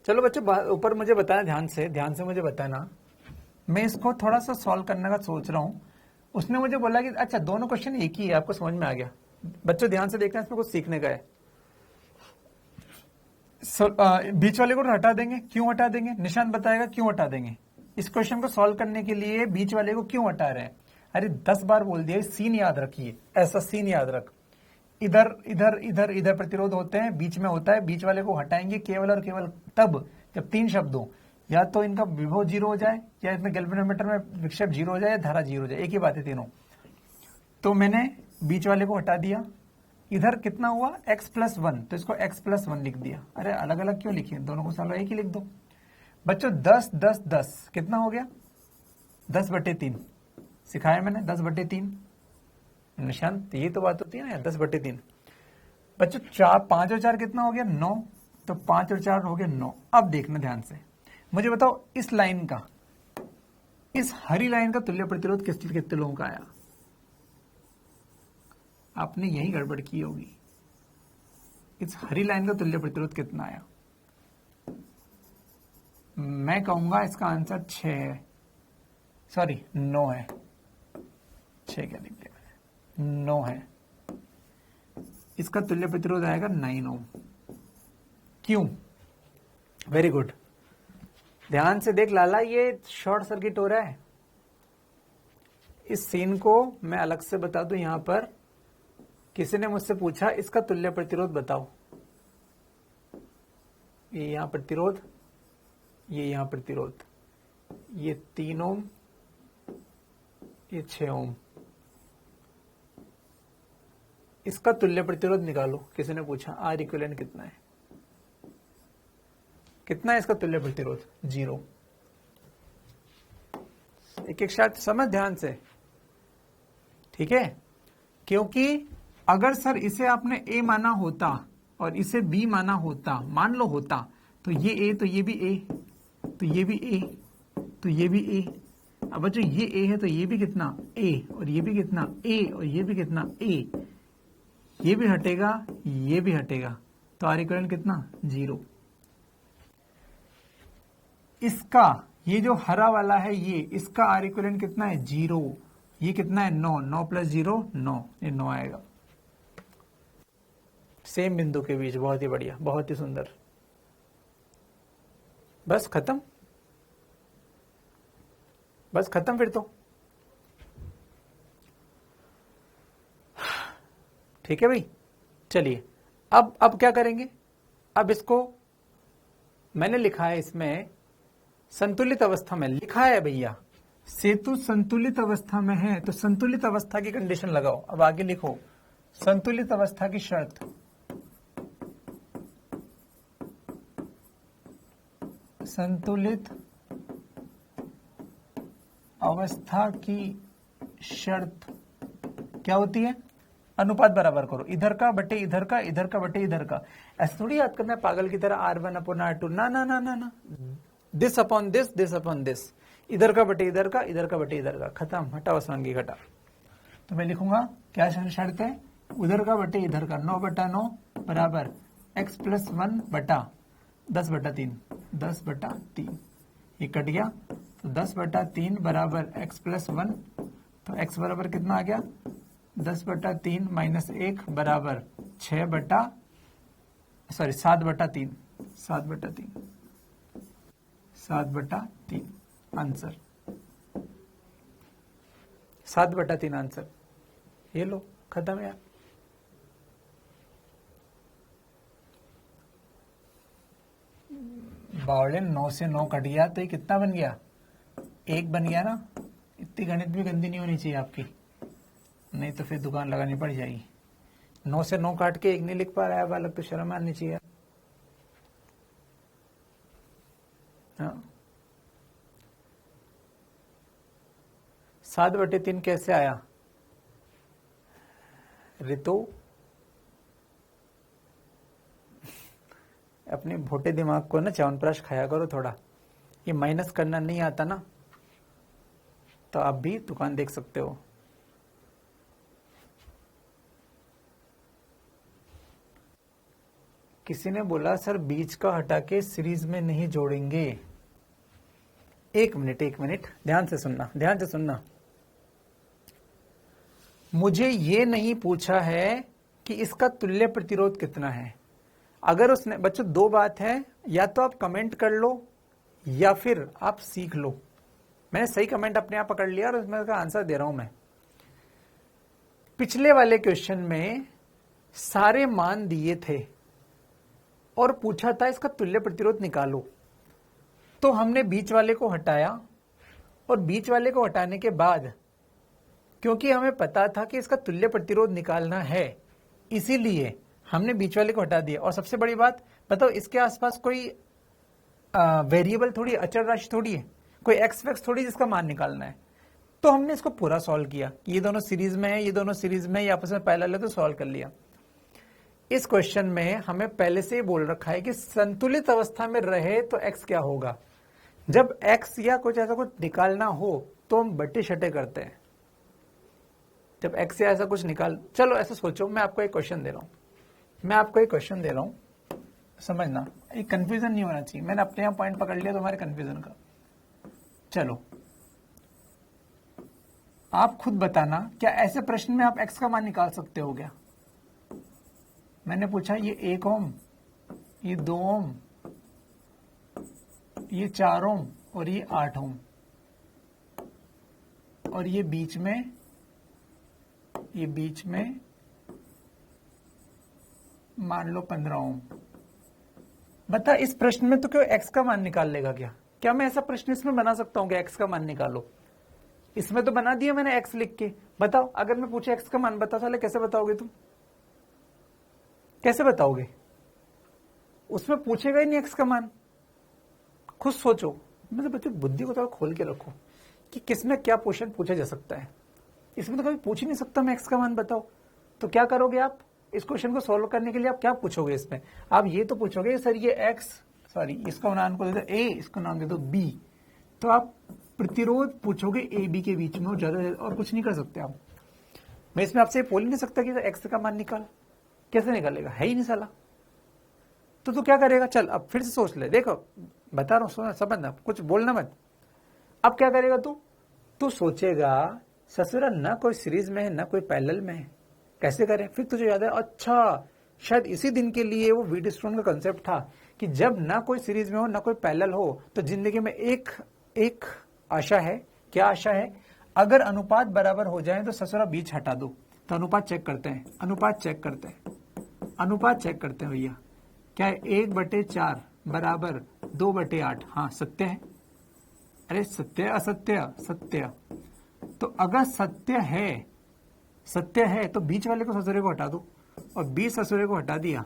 चलो बच्चों ऊपर मुझे बताना, ध्यान से मुझे बताना। मैं इसको थोड़ा सा सॉल्व करने का सोच रहा हूं। उसने मुझे बोला कि अच्छा दोनों क्वेश्चन एक ही है, आपको समझ में आ गया। बच्चों ध्यान से देखना, इसमें कुछ सीखने का है। बीच वाले को हटा देंगे। क्यों हटा देंगे? निशान बताएगा क्यों हटा देंगे। इस क्वेश्चन को सॉल्व करने के लिए बीच वाले को क्यों हटा रहे हैं? अरे 10 बार बोल दिया, सीन याद रखिए, ऐसा सीन याद रख। इधर इधर इधर इधर प्रतिरोध होते हैं, बीच में होता है। बीच वाले को हटाएंगे केवल और केवल तब जब 3 शब्द हो, या तो इनका विभव 0 हो जाए, या इसमें गैल्वेनोमीटर में विक्षेप 0 हो जाए, या धारा 0 हो जाए। एक ही बात है तीनों। तो मैंने बीच वाले को हटा दिया। इधर कितना हुआ? x+1, तो इसको x+1 लिख दिया। अरे अलग अलग क्यों लिखे, दोनों को सालों एक ही लिख दो। बच्चों 10 10 10 कितना हो गया? 10/3 सिखाया मैंने, 10/3 निशान। ये तो बात होती है ना, 10/3। बच्चों 5 और 4 कितना हो गया? 9। तो 5 और 4 हो गया 9। अब देखना ध्यान से, मुझे बताओ इस लाइन का, इस हरी लाइन का तुल्य प्रतिरोध कितने लोगों का आया? आपने यही गड़बड़ की होगी। इस हरी लाइन का तुल्य प्रतिरोध कितना आया? मैं कहूंगा इसका आंसर 6 है, सॉरी 9 है। 6 क्या लिख दिया मैंने? 9 है। इसका तुल्य प्रतिरोध आएगा 9 ओम। क्यों? Very good. ध्यान से देख लाला, ये शॉर्ट सर्किट हो रहा है। इस सीन को मैं अलग से बता दूं। यहां पर किसी ने मुझसे पूछा इसका तुल्य प्रतिरोध बताओ। ये यहां प्रतिरोध, ये यहां प्रतिरोध, ये 3 ओम, ये 6 ओम। इसका तुल्य प्रतिरोध निकालो, किसी ने पूछा। आर इक्विवेलेंट कितना है? कितना है इसका तुल्य प्रतिरोध? 0। एक एक शर्त समझ ध्यान से, ठीक है? क्योंकि अगर सर इसे आपने ए माना होता और इसे बी माना होता, मान लो होता, तो ये ए तो ये भी ए, तो ये भी ए, तो ये भी ए। अब बच्चों ये ए है तो ये भी कितना? ए, और ये भी कितना? ए, और ये भी कितना? ए। ये भी हटेगा, ये भी हटेगा, तो आर इक्वलेंट कितना 0। इसका ये जो हरा वाला है ये, इसका आर इक्वलेंट कितना है 0। ये कितना है 9, 9 प्लस 0 9, ये 9 आएगा। सेम बिंदु के बीच, बहुत ही बढ़िया, बहुत ही सुंदर। बस खत्म, बस खत्म फिर तो। ठीक है भाई, चलिए अब क्या करेंगे। अब इसको मैंने लिखा है, इसमें संतुलित अवस्था में लिखा है भैया, सेतु संतुलित अवस्था में है, तो संतुलित अवस्था की कंडीशन लगाओ। अब आगे लिखो, संतुलित अवस्था की शर्त, संतुलित अवस्था की शर्त क्या होती है, अनुपात बराबर करो, इधर का बटे इधर का, इधर का बटे इधर का। ऐसे थोड़ी याद करना है पागल की तरह R1 अपॉन R2, ना ना ना ना ना, this upon this, this upon this, इधर का बटे इधर का, इधर का बटे इधर का, खत्म, हटाओ असमांगी घटा। तो मैं लिखूंगा क्या शर्त है, उधर का बटे इधर का, 9 बटा 9 बराबर x प्लस 1 बटा 10 बटा 3, 10 बटा 3, ये कट गया, तो 10 बटा 3 बराबर x प्लस 1, तो x बराबर कितना आ गया 10 बटा 3 माइनस 1 बराबर 7 बटा 3, 7 बटा 3, 7 बटा 3 आंसर, 7 बटा 3 आंसर। ये लो, खत्म यार। बावड़े 9 से 9 कट गया, तो ये कितना बन गया, 1 बन गया ना। इतनी गणित भी गंदी नहीं होनी चाहिए आपकी, नहीं तो फिर दुकान लगानी पड़ जाएगी। 9 से 9 काट के 1 नहीं लिख पा रहा है बालक, तो शर्म आनी चाहिए। हाँ, 7 बटे 3 कैसे आया ऋतु, अपने भोटे दिमाग को ना च्यवनप्राश खाया करो थोड़ा। ये माइनस करना नहीं आता ना, तो आप भी दुकान देख सकते हो। किसी ने बोला सर बीच का हटा के सीरीज में नहीं जोड़ेंगे। एक मिनट, ध्यान से सुनना, ध्यान से सुनना। मुझे ये नहीं पूछा है कि इसका तुल्य प्रतिरोध कितना है। अगर उसने, बच्चों दो बात है, या तो आप कमेंट कर लो या फिर आप सीख लो। मैंने सही कमेंट अपने आप पकड़ लिया और उसमें का आंसर दे रहा हूं मैं। पिछले वाले क्वेश्चन में सारे मान दिए थे और पूछा था इसका तुल्य प्रतिरोध निकालो, तो हमने बीच वाले को हटाया, और बीच वाले को हटाने के बाद क्योंकि हमें पता था कि इसका तुल्य प्रतिरोध निकालना है, इसीलिए हमने बीच वाले को हटा दिया। और सबसे बड़ी बात बताओ, इसके आसपास कोई वेरिएबल थोड़ी, अचर राशि थोड़ी है, कोई एक्स वैक्स थोड़ी जिसका मान निकालना है। तो हमने इसको पूरा सॉल्व किया, ये दोनों सीरीज में है, ये दोनों सीरीज में, ये आपस में पैरेलल है, तो सॉल्व कर लिया। इस क्वेश्चन में हमें पहले से ही बोल रखा है कि संतुलित अवस्था में रहे तो एक्स क्या होगा। जब एक्स या कुछ ऐसा कुछ निकालना हो तो हम बट्टे शटे करते हैं। जब एक्स या ऐसा कुछ निकाल, चलो ऐसा सोचो, मैं आपको एक क्वेश्चन दे रहा हूं, समझना, एक कंफ्यूजन नहीं होना चाहिए। मैंने अपने यहां पॉइंट पकड़ लिया तुम्हारे कंफ्यूजन का। चलो आप खुद बताना, क्या ऐसे प्रश्न में आप एक्स का मान निकाल सकते हो क्या। मैंने पूछा ये 1 ओम, ये 2 ओम, ये 4 ओम और ये 8 ओम, और ये बीच में मान लो 15 ओम। बता इस प्रश्न में तो क्यों एक्स का मान निकाल लेगा क्या मैं ऐसा प्रश्न इसमें बना सकता हूँ कि एक्स का मान निकालो। इसमें तो बना दिया मैंने एक्स लिख के। बताओ अगर मैं पूछे एक्स का मान बताओ, साले कैसे बताओगे तुम, कैसे बताओगे। उसमें पूछेगा ही नहीं एक्स का मान। खुद सोचो, मतलब बच्चों बुद्धि को थोड़ा खोल के रखो कि किसमें क्या क्वेश्चन पूछा जा सकता है। इसमें तो कभी पूछ ही नहीं सकता मैं एक्स का मान बताओ। तो क्या करोगे आप, इस क्वेश्चन को सॉल्व करने के लिए आप क्या पूछोगे इसमें। आप ये तो पूछोगे सर ये एक्स, सॉरी इसका नाम को दे दो ए, इसको नाम दे दो बी। तो आप प्रतिरोध पूछोगे ए बी के बीच में, और ज्यादा और कुछ नहीं कर सकते आप। मैं इसमें आपसे बोल ही नहीं सकता कि एक्स का मान निकाल। कैसे निकालेगा, है ही नहीं साला। तो तू क्या करेगा, चल अब फिर से सोच ले, देखो बता रहा हूँ, समझना, कुछ बोलना मत। अब क्या करेगा तू सोचेगा ससुरा ना कोई सीरीज में है ना कोई पैरेलल में है, कैसे करें। फिर तुझे याद है, अच्छा शायद इसी दिन के लिए वो व्हीटस्टोन का कंसेप्ट था कि जब ना कोई सीरीज में हो ना कोई पैरेलल हो तो जिंदगी में एक आशा है। क्या आशा है, अगर अनुपात बराबर हो जाए तो ससुरा बीच हटा दो। तो अनुपात चेक करते हैं, अनुपात चेक करते हैं भैया, क्या है 1/4 बराबर 2/8। हाँ सत्य है, अरे सत्य असत्य, सत्य। तो अगर सत्य है तो बीच वाले को ससुरे को हटा दो, और बीच ससुरे को हटा दिया,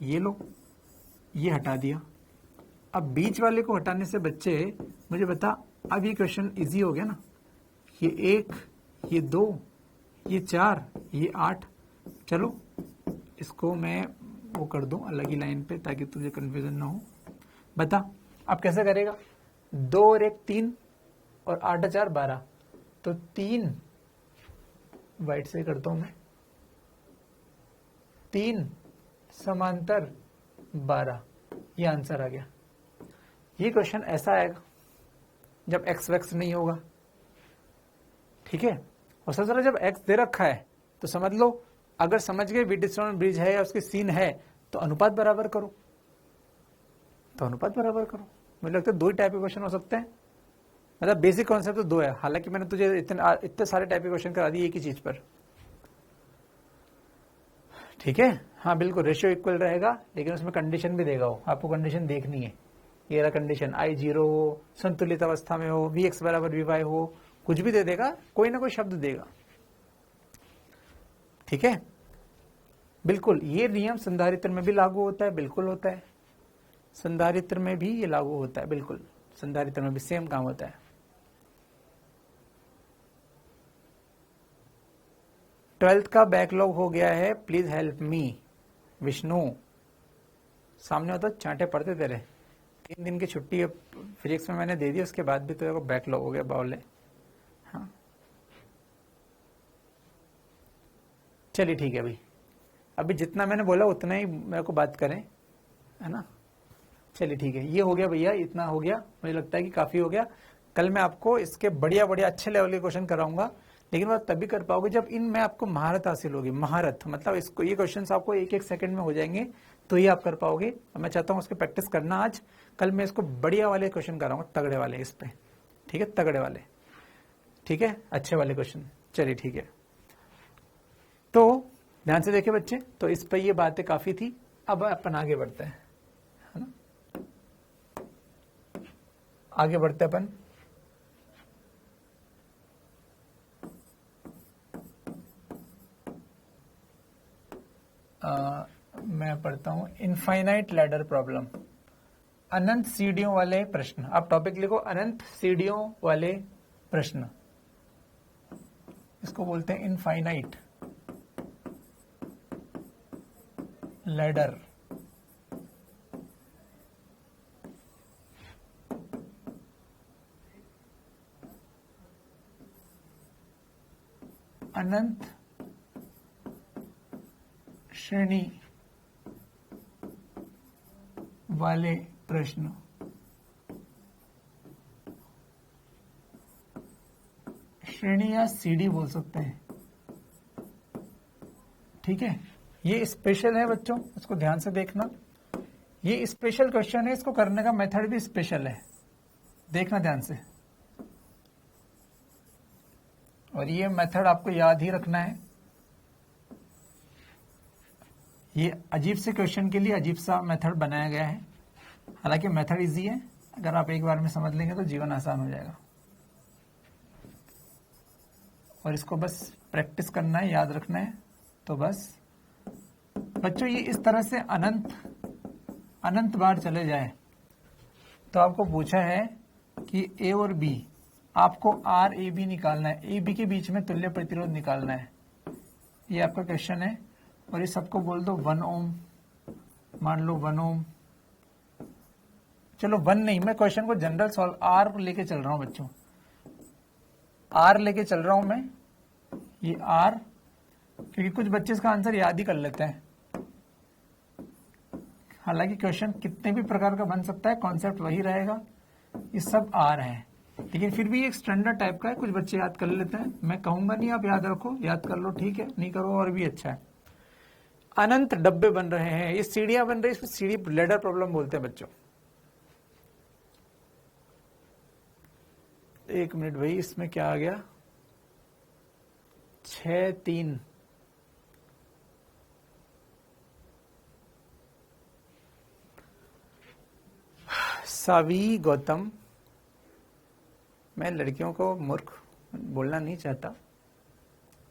ये लो ये हटा दिया। अब बीच वाले को हटाने से बच्चे मुझे बता, अब ये क्वेश्चन इजी हो गया ना, ये 1 ये 2 ये 4 ये 8। चलो इसको मैं वो कर दूं अलग ही लाइन पे ताकि तुझे कंफ्यूजन ना हो। बता अब कैसे करेगा, 2 और 1 3 और 8 और 4 12, तो 3 वाइट से करता हूं मैं, 3 समांतर 12, ये आंसर आ गया। ये क्वेश्चन ऐसा आएगा जब एक्स वैक्स नहीं होगा, ठीक है। और ससुरा जब एक्स दे रखा है तो समझ लो, अगर समझ गए व्हीटस्टोन ब्रिज है या उसकी सीन है तो अनुपात बराबर करो, मुझे लगता है 2 ही टाइप के क्वेश्चन हो सकते हैं। मतलब बेसिक कॉन्सेप्ट तो 2 है, हालांकि मैंने तुझे इतने सारे टाइप के क्वेश्चन करा दिए एक ही चीज पर, ठीक है। हाँ बिल्कुल रेशियो इक्वल रहेगा, लेकिन उसमें कंडीशन भी देगा वो, आपको कंडीशन देखनी है। ये रहा कंडीशन, I0 हो, संतुलित अवस्था में हो, Vx बराबर Vy हो, कुछ भी दे देगा, कोई ना कोई शब्द देगा, ठीक है। बिल्कुल ये नियम संधारित्र में भी लागू होता है, बिल्कुल होता है, संधारित्र में भी ये लागू होता है, बिल्कुल संधारित्र में भी सेम काम होता है। 12th का बैकलॉग हो गया है, प्लीज हेल्प मी। विष्णु सामने होता चांटे पड़ते तेरे, 3 दिन की छुट्टी फिजिक्स में मैंने दे दी, उसके बाद भी तेरे को बैकलॉग हो गया बावले। हाँ चलिए ठीक है भाई, अभी जितना मैंने बोला उतना ही मेरे को बात करें, है ना। चलिए ठीक है, ये हो गया भैया, इतना हो गया, मुझे लगता है कि काफी हो गया। कल मैं आपको इसके बढ़िया अच्छे लेवल के क्वेश्चन कराऊंगा, लेकिन वो तभी कर पाओगे जब इनमें आपको महारत हासिल होगी। महारत मतलब इसको, ये क्वेश्चंस आपको 1-1 सेकंड में हो जाएंगे तो ये आप कर पाओगे। मैं चाहता हूँ उसकी प्रैक्टिस करना आज, कल मैं इसको बढ़िया वाले क्वेश्चन कराऊंगा, तगड़े वाले इस पे, ठीक है, तगड़े वाले, ठीक है, अच्छे वाले क्वेश्चन। चलिए ठीक है, तो ध्यान से देखिए बच्चे, तो इस पर ये बातें काफी थी, अब अपन आगे बढ़ते हैं, है ना, आगे बढ़ते अपन। मैं पढ़ता हूं इनफाइनाइट लैडर प्रॉब्लम, अनंत सीढ़ियों वाले प्रश्न। आप टॉपिक लिखो अनंत सीढ़ियों वाले प्रश्न, इसको बोलते हैं इनफाइनाइट लैडर। अनंत श्रेणी वाले प्रश्न, श्रेणी या सीढ़ी बोल सकते हैं, ठीक है। ये स्पेशल है बच्चों, इसको ध्यान से देखना, ये स्पेशल क्वेश्चन है, इसको करने का मेथड भी स्पेशल है, देखना ध्यान से। और ये मेथड आपको याद ही रखना है, ये अजीब से क्वेश्चन के लिए अजीब सा मेथड बनाया गया है, हालांकि मेथड इजी है, अगर आप एक बार में समझ लेंगे तो जीवन आसान हो जाएगा। और इसको बस प्रैक्टिस करना है, याद रखना है। तो बस बच्चों ये इस तरह से अनंत बार चले जाए तो आपको पूछा है कि ए और बी, आपको आर ए बी निकालना है, ए बी के बीच में तुल्य प्रतिरोध निकालना है, ये आपका क्वेश्चन है। और ये सबको बोल दो 1 ओम, मान लो 1 ओम, चलो 1 नहीं, मैं क्वेश्चन को जनरल सॉल्व आर लेके चल रहा हूं बच्चों, आर लेके चल रहा हूं मैं, ये आर, क्योंकि कुछ बच्चे इसका आंसर याद ही कर लेते हैं, हालांकि क्वेश्चन कितने भी प्रकार का बन सकता है, कॉन्सेप्ट वही रहेगा, ये सब आ रहे हैं, लेकिन फिर भी एक स्टैंडर्ड टाइप का है, कुछ बच्चे याद कर लेते हैं। मैं कहूंगा नहीं आप याद रखो, याद कर लो ठीक है, नहीं करो और भी अच्छा है। अनंत डब्बे बन रहे हैं, ये सीढ़ियां बन रही है, इसमें सीढ़ी लेडर प्रॉब्लम बोलते हैं बच्चों। एक मिनट भाई, इसमें क्या आ गया, 6-3 सावी गौतम। मैं लड़कियों को मूर्ख बोलना नहीं चाहता,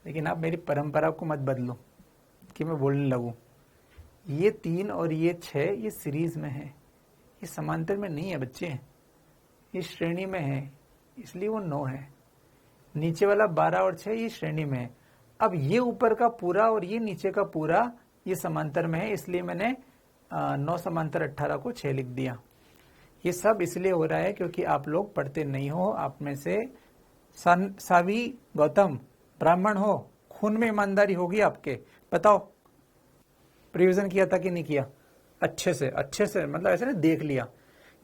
लेकिन आप मेरी परंपरा को मत बदलो कि मैं बोलने लगूं। ये 3 और ये 6 ये सीरीज में है, ये समांतर में नहीं है बच्चे, ये श्रेणी में है, इसलिए वो 9 है। नीचे वाला 12 और 6 ये श्रेणी में है। अब ये ऊपर का पूरा और ये नीचे का पूरा ये समांतर में है, इसलिए मैंने 9 समांतर 18 को 6 लिख दिया। ये सब इसलिए हो रहा है क्योंकि आप लोग पढ़ते नहीं हो। आप में से सावी गौतम ब्राह्मण हो, खून में ईमानदारी होगी आपके, बताओ प्रिविजन किया था कि नहीं किया? अच्छे से मतलब ऐसे ना देख लिया,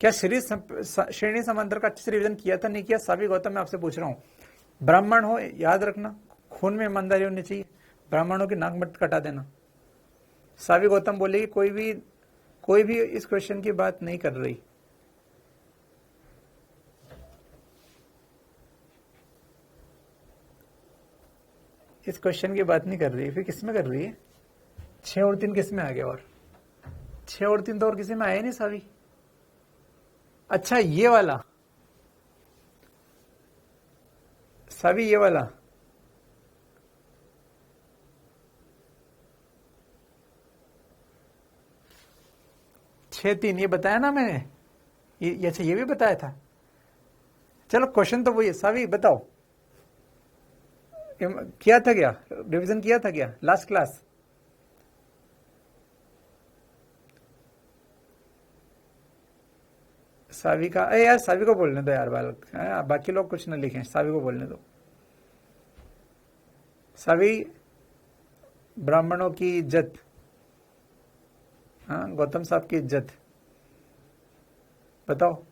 क्या श्रेणी समांतर का अच्छे से रिविजन किया था, नहीं किया? सावी गौतम मैं आपसे पूछ रहा हूँ, ब्राह्मण हो याद रखना, खून में ईमानदारी होनी चाहिए, ब्राह्मणों की नाक मत कटा देना। सावी गौतम बोलेगी कोई भी इस क्वेश्चन की बात नहीं कर रही। इस क्वेश्चन की बात नहीं कर रही, फिर किस में कर रही है? 6 और 3 किस में आ गया? और 6 और 3 तो और किसी में आया नहीं सावी। अच्छा ये वाला सावी, ये वाला 6-3 ये बताया ना मैंने, ये अच्छा ये भी बताया था। चलो क्वेश्चन तो वही है। सावी बताओ किया था क्या, रिवीजन किया था क्या लास्ट क्लास? सावी का, अरे यार सावी को बोलने दो यार बालक, बाकी लोग कुछ न लिखें, सावी को बोलने दो। सावी ब्राह्मणों की इज्जत, हाँ गौतम साहब की इज्जत, बताओ।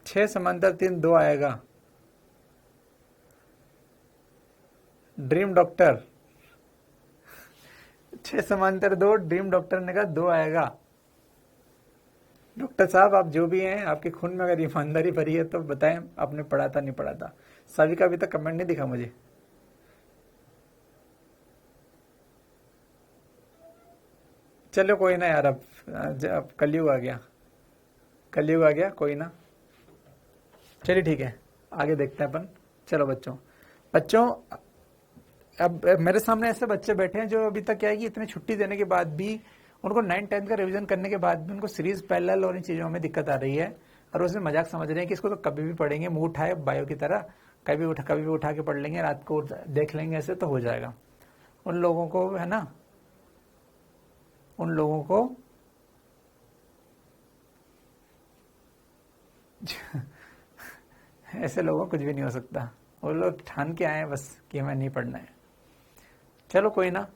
छह समांतर 3 2 आएगा। ड्रीम डॉक्टर 6 समांतर 2, ड्रीम डॉक्टर ने कहा 2 आएगा। डॉक्टर साहब आप जो भी हैं, आपके खून में अगर ईमानदारी भरी है तो बताएं आपने पढ़ा था नहीं पढ़ा था। सावी का अभी तक कमेंट नहीं दिखा मुझे। चलो कोई ना यार, अब कलयुग आ गया, कलयुग आ गया, कोई ना। चलिए ठीक है, आगे देखते हैं अपन। चलो बच्चों अब मेरे सामने ऐसे बच्चे बैठे हैं जो अभी तक क्या है कि इतने छुट्टी देने के बाद भी उनको 9-10 का रिवीजन करने के बाद भी उनको सीरीज पैरेलल और इन चीज़ों में दिक्कत आ रही है, और उसमें मजाक समझ रहे हैं कि इसको तो कभी भी पढ़ेंगे, मुंह उठाए बायो की तरह, कभी भी उठा के पढ़ लेंगे, रात को देख लेंगे, ऐसे तो हो जाएगा। उन लोगों को है ना, उन लोगों को ऐसे लोगों को कुछ भी नहीं हो सकता। वो लोग ठान के आए बस कि हमें नहीं पढ़ना है। चलो कोई ना,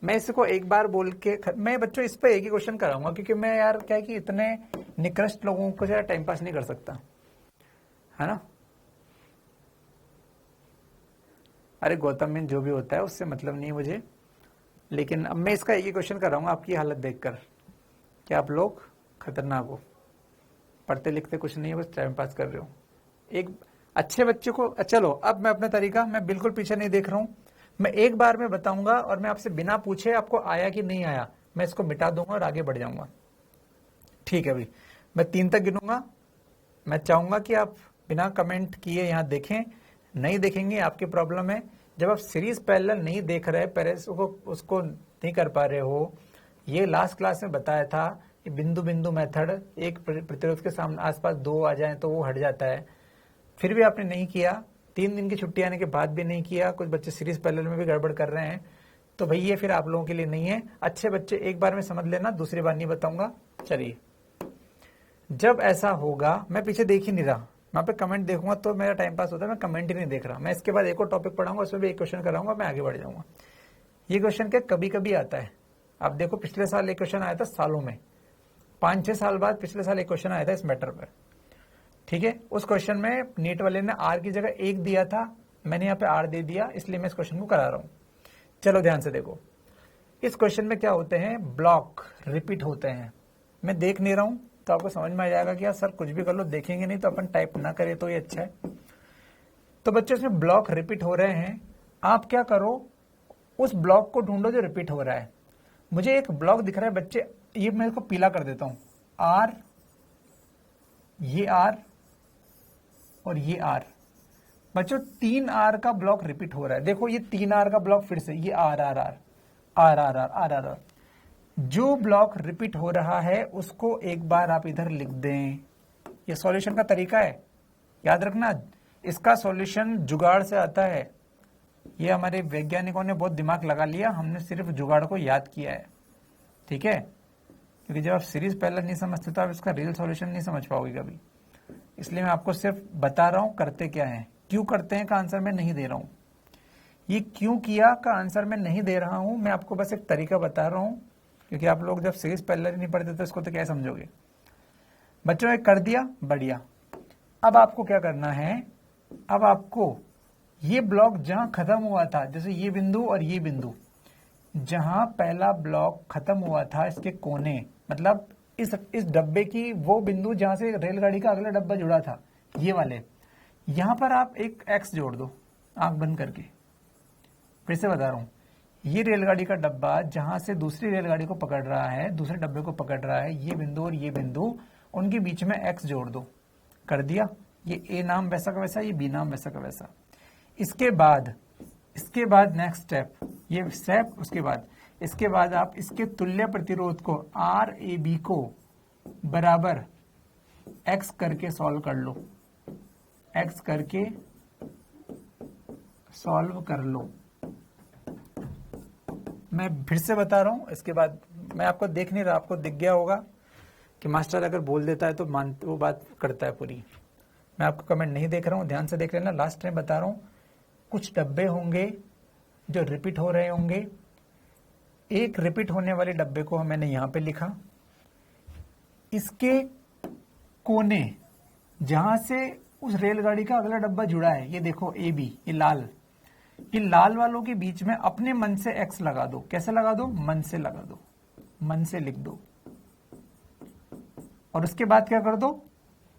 मैं इसको एक बार बोल के मैं बच्चों इस पे एक ही क्वेश्चन कराऊंगा, क्योंकि मैं यार क्या है कि इतने निकृष्ट लोगों को जरा टाइम पास नहीं कर सकता, है ना। अरे गौतम में जो भी होता है उससे मतलब नहीं है मुझे, लेकिन अब मैं इसका एक ही क्वेश्चन कराऊंगा आपकी हालत देखकर कि आप लोग खतरनाक हो, पढ़ते लिखते कुछ नहीं है, बस टाइम पास कर रहे हो। एक अच्छे बच्चे को, चलो अब मैं अपना तरीका, मैं बिल्कुल पीछे नहीं देख रहा हूं, मैं एक बार में बताऊंगा और मैं आपसे बिना पूछे आपको आया कि नहीं आया मैं इसको मिटा दूंगा और आगे बढ़ जाऊंगा। ठीक है भाई, मैं 3 तक गिनूंगा, मैं चाहूंगा कि आप बिना कमेंट किए यहाँ देखें। नहीं देखेंगे आपकी प्रॉब्लम है। जब आप सीरीज पैरेलल नहीं देख रहे, पेरेंट्स को उसको नहीं कर पा रहे हो, ये लास्ट क्लास में बताया था कि बिंदु बिंदु मेथड, एक प्रतिरोध के सामने आसपास 2 आ जाए तो वो हट जाता है, फिर भी आपने नहीं किया, 3 दिन की छुट्टी आने के बाद भी नहीं किया, कुछ बच्चे सीरीज पैरेलल में भी गड़बड़ कर रहे हैं, तो भाई ये फिर आप लोगों के लिए नहीं है। अच्छे बच्चे एक बार में समझ लेना, दूसरी बार नहीं बताऊंगा। चलिए, जब ऐसा होगा, मैं पीछे देख ही नहीं रहा, वहां पे कमेंट देखूंगा तो मेरा टाइम पास होता है, मैं कमेंट ही नहीं देख रहा। मैं इसके बाद एक और टॉपिक पढ़ाऊंगा, उसमें भी एक क्वेश्चन कराऊंगा, मैं आगे बढ़ जाऊंगा। ये क्वेश्चन क्या कभी कभी आता है। आप देखो पिछले साल एक क्वेश्चन आया था सालों में, 5-6 साल बाद पिछले साल एक क्वेश्चन आया था इस मैटर पर, ठीक है। उस क्वेश्चन में नीट वाले ने आर की जगह 1 दिया था, मैंने यहाँ पे आर दे दिया, इसलिए मैं इस क्वेश्चन को करा रहा हूं। चलो ध्यान से देखो, इस क्वेश्चन में क्या होते हैं, ब्लॉक रिपीट होते हैं। मैं देख नहीं रहा हूं तो आपको समझ में आ जाएगा कि यार सर कुछ भी कर लो, देखेंगे नहीं तो अपन टाइप ना करें तो ये अच्छा है। तो बच्चों इसमें ब्लॉक रिपीट हो रहे हैं, आप क्या करो, उस ब्लॉक को ढूंढो जो रिपीट हो रहा है। मुझे एक ब्लॉक दिख रहा है बच्चे, ये मैं इसको पीला कर देता हूं, आर, ये आर और ये आर। बच्चों 3 आर का ब्लॉक रिपीट हो रहा है। देखो ये 3 आर का ब्लॉक फिर से, ये R R R R R R R R R. जो ब्लॉक रिपीट हो रहा है उसको एक बार आप इधर लिख दें। ये सॉल्यूशन का तरीका है, याद रखना। इसका सॉल्यूशन जुगाड़ से आता है। ये हमारे वैज्ञानिकों ने बहुत दिमाग लगा लिया, हमने सिर्फ जुगाड़ को याद किया है, ठीक है। क्योंकि जब आप सीरीज पहले नहीं समझते तो आप इसका रियल सॉल्यूशन नहीं समझ पाओगे कभी। इसलिए मैं आपको सिर्फ बता रहा हूं करते क्या है। क्यों करते हैं का आंसर मैं नहीं दे रहा हूं, ये क्यों किया का आंसर मैं नहीं दे रहा हूं, मैं आपको बस एक तरीका बता रहा हूं। क्योंकि आप लोग जब सीरीज पहले नहीं पढ़ते तो इसको तो क्या समझोगे। बच्चों ने कर दिया, बढ़िया। अब आपको क्या करना है, अब आपको ये ब्लॉक जहां खत्म हुआ था, जैसे ये बिंदु और ये बिंदु, जहां पहला ब्लॉक खत्म हुआ था इसके कोने, मतलब इस डब्बे की वो बिंदु जहां से रेलगाड़ी का अगला डब्बा जुड़ा था, ये वाले, यहां पर आप एक एक्स जोड़ दो आंख बंद करके। फिर से बता रहा हूं, ये रेलगाड़ी का डब्बा जहां से दूसरी रेलगाड़ी को पकड़ रहा है, दूसरे डब्बे को पकड़ रहा है, ये बिंदु और ये बिंदु, उनके बीच में एक्स जोड़ दो। कर दिया। ये ए नाम वैसा का वैसा, ये बी नाम वैसा का वैसा। इसके बाद नेक्स्ट स्टेप, ये स्टेप, इसके बाद आप इसके तुल्य प्रतिरोध को आर ए बी को बराबर एक्स करके सॉल्व कर लो, एक्स करके सॉल्व कर लो। मैं फिर से बता रहा हूं, इसके बाद मैं आपको देख नहीं रहा, आपको दिख गया होगा कि मास्टर अगर बोल देता है तो वो बात करता है पूरी। मैं आपको कमेंट नहीं देख रहा हूं, ध्यान से देख लेना। लास्ट टाइम बता रहा हूं, कुछ डब्बे होंगे जो रिपीट हो रहे होंगे। एक रिपीट होने वाले डब्बे को मैंने यहां पे लिखा, इसके कोने जहां से उस रेलगाड़ी का अगला डब्बा जुड़ा है, ये देखो ए बी, ये लाल वालों के बीच में अपने मन से एक्स लगा दो। कैसे लगा दो, मन से लगा दो, मन से लिख दो। और उसके बाद क्या कर दो,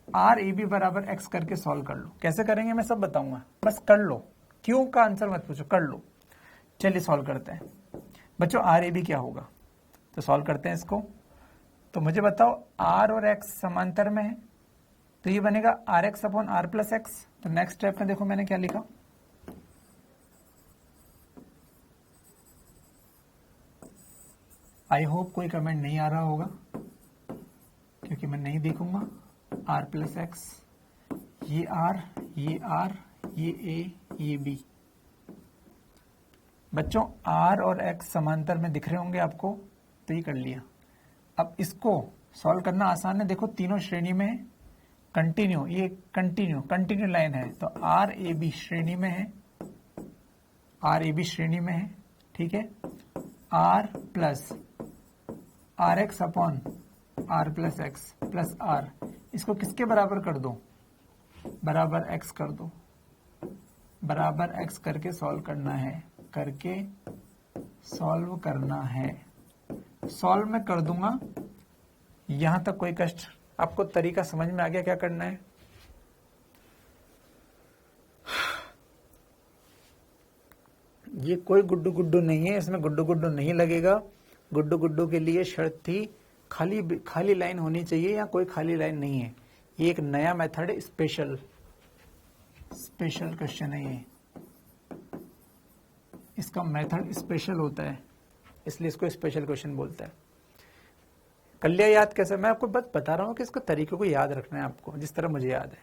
आर ए बी बराबर एक्स करके सॉल्व कर लो। कैसे करेंगे मैं सब बताऊंगा, बस कर लो। क्यों का आंसर मत पूछो, कर लो। चलिए सॉल्व करते हैं बच्चों। आर ए बी क्या होगा, तो सॉल्व करते हैं इसको। तो मुझे बताओ, आर और एक्स समांतर में है, तो ये बनेगा R x upon R plus x. तो नेक्स्ट स्टेप में देखो मैंने क्या लिखा, आई होप कोई कमेंट नहीं आ रहा होगा क्योंकि मैं नहीं देखूंगा। आर प्लस एक्स, ये आर, ये ए, ये बी। बच्चों आर और एक्स समांतर में दिख रहे होंगे आपको, तो ये कर लिया। अब इसको सॉल्व करना आसान है। देखो तीनों श्रेणी में है, कंटिन्यू, ये कंटिन्यू लाइन है, तो आर ए बी श्रेणी में है, आर ए बी श्रेणी में है, ठीक है। R plus R x upon R plus x plus R, इसको किसके बराबर कर दो, बराबर एक्स कर दो। बराबर एक्स करके सॉल्व करना है, सॉल्व मैं कर दूंगा। यहां तक कोई कष्ट, आपको तरीका समझ में आ गया क्या करना है। ये कोई गुड्डू गुड्डू नहीं है, इसमें गुड्डू गुड्डू नहीं लगेगा। गुड्डू गुड्डू के लिए शर्त थी खाली लाइन होनी चाहिए, या कोई खाली लाइन नहीं है। ये एक नया मेथड है, स्पेशल क्वेश्चन है ये। इसका मेथड स्पेशल होता है, इसलिए इसको स्पेशल क्वेश्चन बोलता है। कर लिया याद कैसे, मैं आपको बस बता रहा हूँ कि इसको तरीके को याद रखना है आपको, जिस तरह मुझे याद है।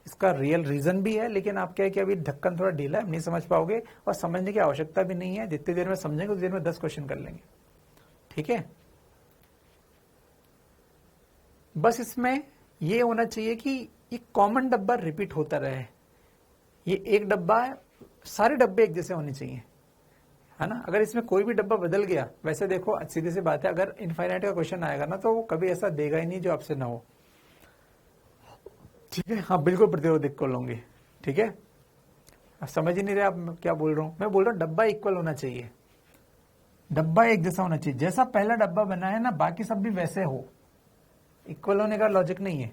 इसका रियल रीजन भी है, लेकिन आप क्या है कि अभी ढक्कन थोड़ा ढीला है, नहीं समझ पाओगे, और समझने की आवश्यकता भी नहीं है। जितनी देर में समझेंगे उतनी देर में 10 क्वेश्चन कर लेंगे, ठीक है। बस इसमें ये होना चाहिए कि ये कॉमन डब्बा रिपीट होता रहे। ये एक डब्बा है, सारे डब्बे एक जैसे होने चाहिए, है ना। अगर इसमें कोई भी डब्बा बदल गया, वैसे देखो सीधी सी बात है, अगर इनफाइनाइट का क्वेश्चन आएगा ना तो वो कभी ऐसा देगा ही नहीं जो आपसे ना हो, ठीक है। हाँ बिल्कुल प्रतिरोध इक्वल होंगे, ठीक है। आप समझ ही नहीं रहे आप क्या बोल रहा हूं। मैं बोल रहा हूँ डब्बा इक्वल होना चाहिए, डब्बा एक जैसा होना चाहिए, जैसा पहला डब्बा बना है ना बाकी सब भी वैसे हो। इक्वल होने का लॉजिक नहीं है।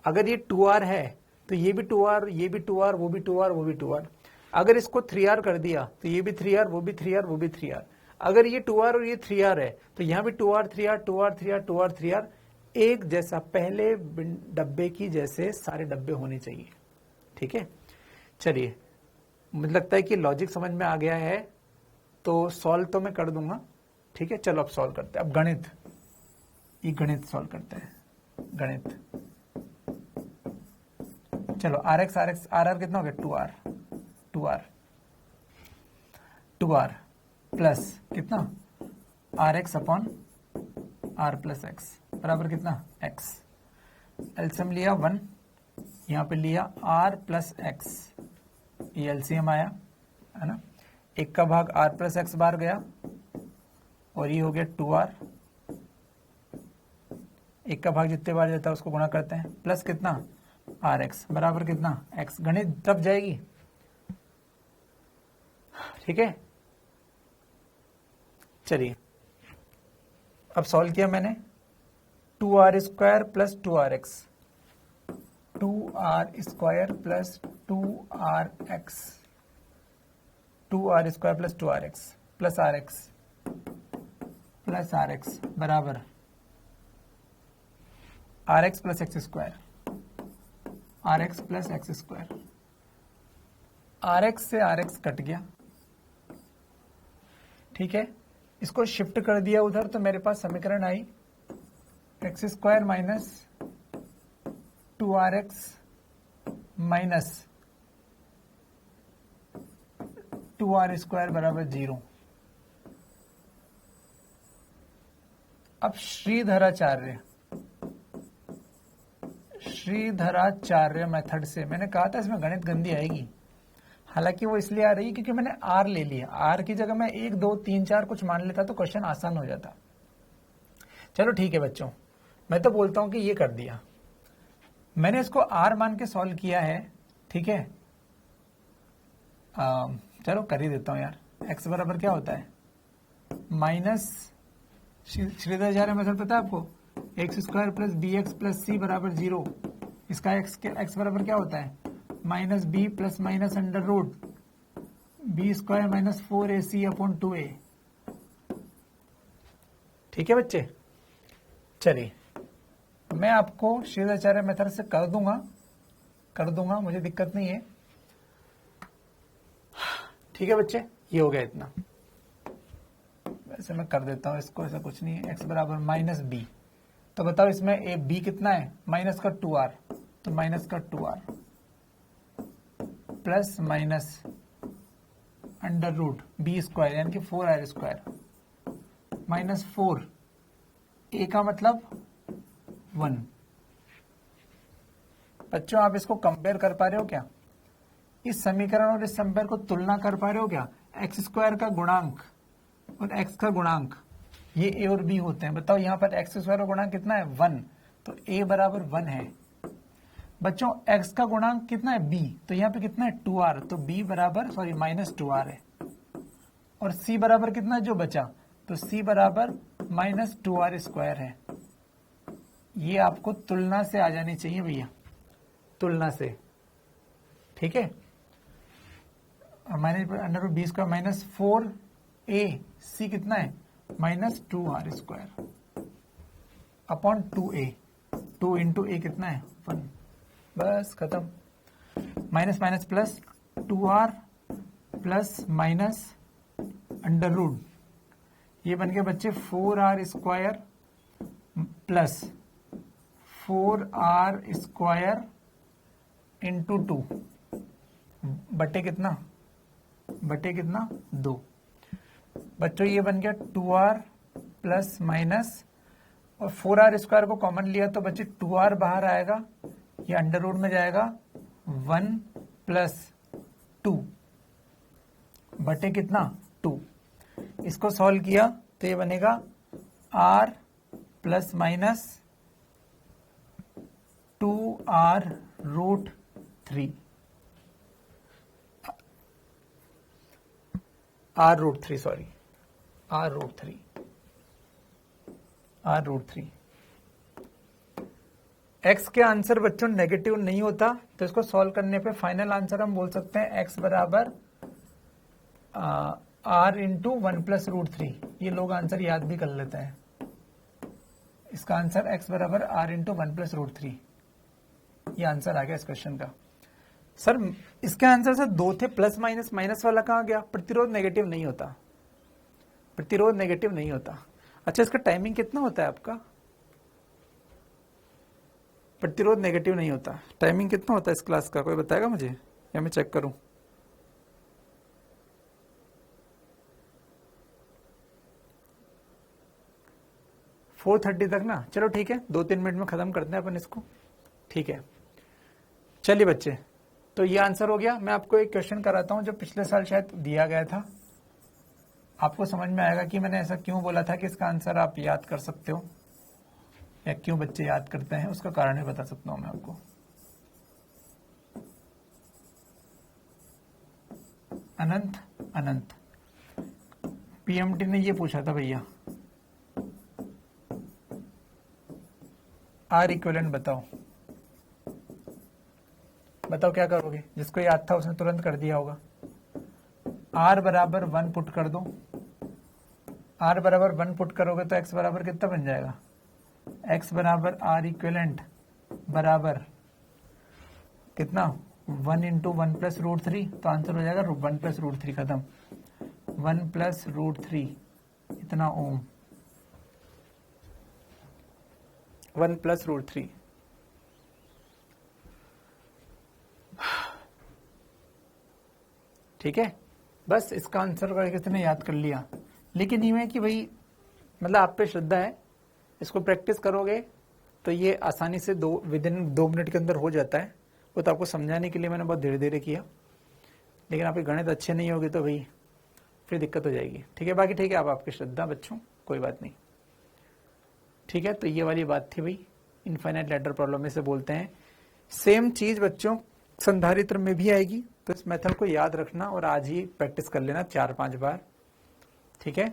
अगर ये 2R है तो ये भी 2R, ये भी 2R, वो भी 2R, वो भी 2R। अगर इसको 3R कर दिया तो ये भी 3R, वो भी 3R, वो भी 3R। अगर ये 2R और ये 3R है तो यहां भी 2R 3R 2R 3R 2R 3R, एक जैसा पहले डब्बे की जैसे सारे डब्बे होने चाहिए, ठीक है। चलिए, मुझे लगता है कि लॉजिक समझ में आ गया है, तो सॉल्व तो मैं कर दूंगा, ठीक है। चलो अब सॉल्व करते हैं, अब गणित, ये गणित सॉल्व करते हैं, गणित। चलो आर एक्स आर आर कितना हो गया, 2R प्लस कितना R x upon R plus x बराबर कितना x। एलसीएम लिया 1, यहां पे लिया r प्लस एक्स, ये एलसीएम आया है ना। एक का भाग r प्लस एक्स बार गया और ये हो गया 2R। एक का भाग जितने बार जाता है उसको गुणा करते हैं, प्लस कितना rx बराबर कितना x। गणित दब जाएगी, ठीक है। चलिए अब सॉल्व किया मैंने, 2R square plus 2RX, 2R square plus 2RX, 2R square plus 2RX plus RX बराबर RX plus x square, RX plus x square. RX से RX कट गया, ठीक है। इसको शिफ्ट कर दिया उधर तो मेरे पास समीकरण आई x square minus 2RX minus 2R square बराबर 0। अब श्रीधराचार्य मेथड से, मैंने कहा था इसमें गणित गंदी आएगी, हालांकि वो इसलिए आ रही है क्योंकि मैंने R ले लिया। R की जगह मैं 1 2 3 4 कुछ मान लेता तो क्वेश्चन आसान हो जाता। चलो ठीक है बच्चों, मैं तो बोलता हूं कि ये कर दिया मैंने, इसको R मान के सॉल्व किया है, ठीक है। चलो कर ही देता हूं यार। x बराबर क्या होता है, माइनस श्रीधराचार्य मेथड पता है आपको, x square plus b x plus c बराबर 0। इसका x बराबर क्या होता है, minus b plus minus under root B square minus 4ac upon 2a, ठीक है बच्चे। चलिए मैं आपको श्रीधराचार्य मेथड से कर दूंगा, मुझे दिक्कत नहीं है, ठीक है बच्चे। ये हो गया इतना, वैसे मैं कर देता हूं इसको, ऐसा कुछ नहीं है। x बराबर माइनस बी, तो बताओ इसमें ए बी कितना है, माइनस का 2R, तो माइनस का 2R plus minus under root B square यानी कि 4R स्क्वायर माइनस 4, ए का मतलब 1। बच्चों आप इसको कंपेयर कर पा रहे हो क्या, इस समीकरण और इस समीकरण को तुलना कर पा रहे हो क्या, एक्स स्क्वायर का गुणांक और एक्स का गुणांक, ये ए और बी होते हैं। बताओ यहाँ पर एक्स स्क्वायर का गुणांक कितना है 1, तो ए बराबर 1 है। बच्चों x का गुणांक कितना है b, तो यहाँ पे कितना है 2R, तो b बराबर माइनस 2R है। और c बराबर कितना है जो बचा, तो c बराबर माइनस 2R स्क्वायर है। ये आपको तुलना से आ जानी चाहिए भैया, तुलना से, ठीक है। Minus under root B square minus 4a, c कितना है minus 2R square upon 2a, 2 into a कितना है 1, बस खत्म। Minus minus plus 2R plus minus under root, ये बन गया बच्चे 4R square plus 4R square into 2 बटे कितना 2। बच्चों ये बन गया 2R प्लस माइनस, और 4R स्क्वायर को कॉमन लिया तो बच्चे 2R बाहर आएगा, ये अंडर रूट में जाएगा 1 प्लस 2 बटे कितना 2। इसको सॉल्व किया तो ये बनेगा r plus minus 2r root 3 r root 3 sorry r root 3 x के आंसर बच्चों नेगेटिव नहीं होता तो इसको सॉल्व करने पे फाइनल आंसर हम बोल सकते हैं x बराबर r इंटू 1 प्लस रूट 3। ये लोग आंसर याद भी कर लेते हैं। इसका आंसर x बराबर r इंटू 1 प्लस रूट 3, ये आंसर आ गया इस क्वेश्चन का। सर इसके आंसर से दो थे, प्लस माइनस, माइनस वाला कहाँ गया? प्रतिरोध नेगेटिव नहीं होता, प्रतिरोध नेगेटिव नहीं होता। अच्छा इसका टाइमिंग कितना होता है आपका? प्रतिरोध नेगेटिव नहीं होता, टाइमिंग कितना होता है इस क्लास का? कोई बताएगा मुझे या मैं चेक करूं? फोर 4:30 तक ना, चलो ठीक है, 2-3 मिनट में खत्म करते हैं अपन इसको, ठीक है। चलिए बच्चे, तो ये आंसर हो गया। मैं आपको एक क्वेश्चन कराता हूं जो पिछले साल शायद दिया गया था, आपको समझ में आएगा कि मैंने ऐसा क्यों बोला था कि इसका आंसर आप याद कर सकते हो या क्यों बच्चे याद करते हैं, उसका कारण भी बता सकता हूं मैं आपको। अनंत अनंत पीएमटी ने ये पूछा था भैया, आर इक्विवेलेंट बताओ, बताओ क्या करोगे? जिसको याद था उसने तुरंत कर दिया होगा। आर बराबर 1 पुट कर दो, आर बराबर 1 पुट करोगे तो एक्स बराबर कितना बन जाएगा? एक्स बराबर आर इक्विवेलेंट बराबर कितना? 1 इंटू 1 प्लस रूट 3, तो आंसर हो जाएगा 1 प्लस रूट 3, खत्म। 1 प्लस रूट 3 इतना ओम, 1 प्लस रूट 3। ठीक है, बस इसका आंसर करके किसने याद कर लिया। लेकिन ये है कि भाई मतलब आप पे श्रद्धा है, इसको प्रैक्टिस करोगे तो ये आसानी से विद इन 2 मिनट के अंदर हो जाता है। वो तो आपको समझाने के लिए मैंने बहुत धीरे धीरे किया, लेकिन आपके गणित अच्छे नहीं होगे तो भाई फिर दिक्कत हो जाएगी। ठीक है, बाकी ठीक है, आप आपकी श्रद्धा बच्चों, कोई बात नहीं। ठीक है, तो ये वाली बात थी भाई, इनफाइनाइट लेटर प्रॉब्लम में से बोलते हैं। सेम चीज बच्चों संधारित्र में भी आएगी, तो इस मेथड को याद रखना और आज ही प्रैक्टिस कर लेना 4-5 बार। ठीक है,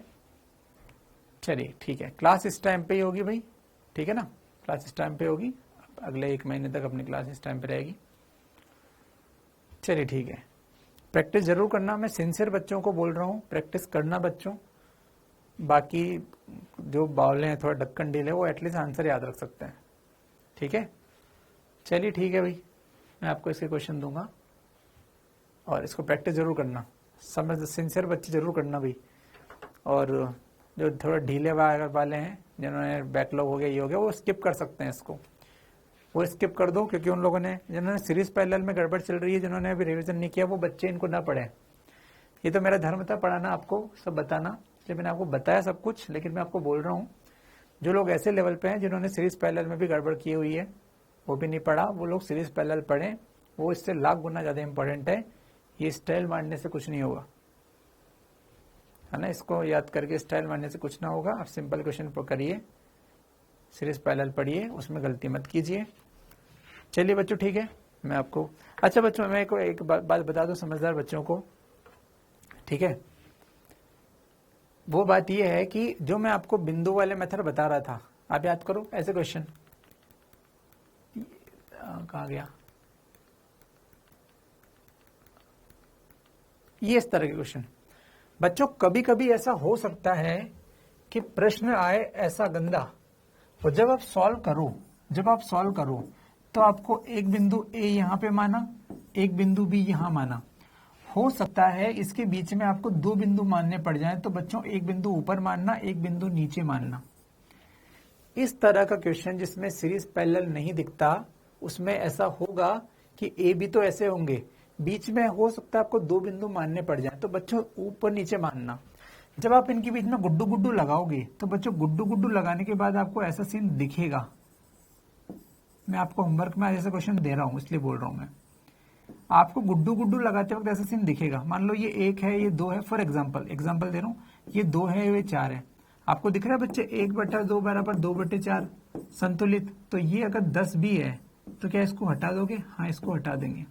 चलिए ठीक है, क्लास इस टाइम पे ही होगी भाई, ठीक है ना, क्लास इस टाइम पे होगी, अगले 1 महीने तक अपनी क्लास इस टाइम पे रहेगी। चलिए ठीक है, प्रैक्टिस जरूर करना, मैं सिंसियर बच्चों को बोल रहा हूँ, प्रैक्टिस करना बच्चों। बाकी जो बावले हैं, थोड़ा ढक्कन ढीले, वो एटलीस्ट आंसर याद रख सकते हैं। ठीक है, चलिए ठीक है भाई, मैं आपको इसके क्वेश्चन दूंगा और इसको प्रैक्टिस जरूर करना, समझ सिंसियर बच्चे जरूर करना भाई। और जो थोड़ा ढीले वाले हैं, जिन्होंने बैकलॉग हो गया, ये हो गया, वो स्किप कर सकते हैं इसको, वो स्किप कर दो, क्योंकि उन लोगों ने जिन्होंने सीरीज पैरेलल में गड़बड़ चल रही है, जिन्होंने अभी रिवीजन नहीं किया, वो बच्चे इनको ना पढ़े। ये तो मेरा धर्म था पढ़ाना, आपको सब बताना, जब मैंने आपको बताया सब कुछ, लेकिन मैं आपको बोल रहा हूँ जो लोग ऐसे लेवल पे हैं जिन्होंने सीरीज पैरेलल में भी गड़बड़ की हुई है, वो भी नहीं पढ़ा, वो लोग सीरीज पैरेलल पढ़ें, वो इससे लाख गुना ज्यादा इंपॉर्टेंट है। ये स्टाइल मारने से कुछ नहीं होगा, है ना, इसको याद करके स्टाइल मारने से कुछ ना होगा। आप सिंपल क्वेश्चन करिए, सीरीज पैरेलल पढ़िए, उसमें गलती मत कीजिए। चलिए बच्चों ठीक है, मैं आपको, अच्छा बच्चों मैं एक बात बता दूं समझदार बच्चों को, ठीक है, वो बात ये है कि जो मैं आपको बिंदु वाले मेथड बता रहा था, आप याद करो ऐसे क्वेश्चन, कहाँ गया, ये इस तरह के क्वेश्चन बच्चों, कभी कभी ऐसा हो सकता है कि प्रश्न आए ऐसा गंदा, और जब आप सॉल्व करो तो आपको एक बिंदु ए यहां पे माना, एक बिंदु बी यहां माना, हो सकता है इसके बीच में आपको 2 बिंदु मानने पड़ जाए, तो बच्चों एक बिंदु ऊपर मानना, एक बिंदु नीचे मानना। इस तरह का क्वेश्चन जिसमें सीरीज पैरेलल नहीं दिखता, उसमें ऐसा होगा कि ए बी तो ऐसे होंगे, बीच में हो सकता है आपको 2 बिंदु मानने पड़ जाए, तो बच्चों ऊपर नीचे मानना। जब आप इनके बीच में गुड्डू गुड्डू लगाओगे, तो बच्चों गुड्डू गुड्डू लगाने के बाद आपको ऐसा सीन दिखेगा। मैं आपको होमवर्क में ऐसे क्वेश्चन दे रहा हूं, इसलिए बोल रहा हूं मैं, आपको गुड्डू गुड्डू लगाते वक्त ऐसा सीन दिखेगा। मान लो ये 1 है, ये 2 है, फॉर एग्जाम्पल दे रहा हूं, ये 2 है, ये 4 है। आपको दिख रहा है बच्चे 1/2 बराबर 2/4 संतुलित। तो ये अगर 10 भी है तो क्या इसको हटा दोगे? हाँ, इसको हटा देंगे।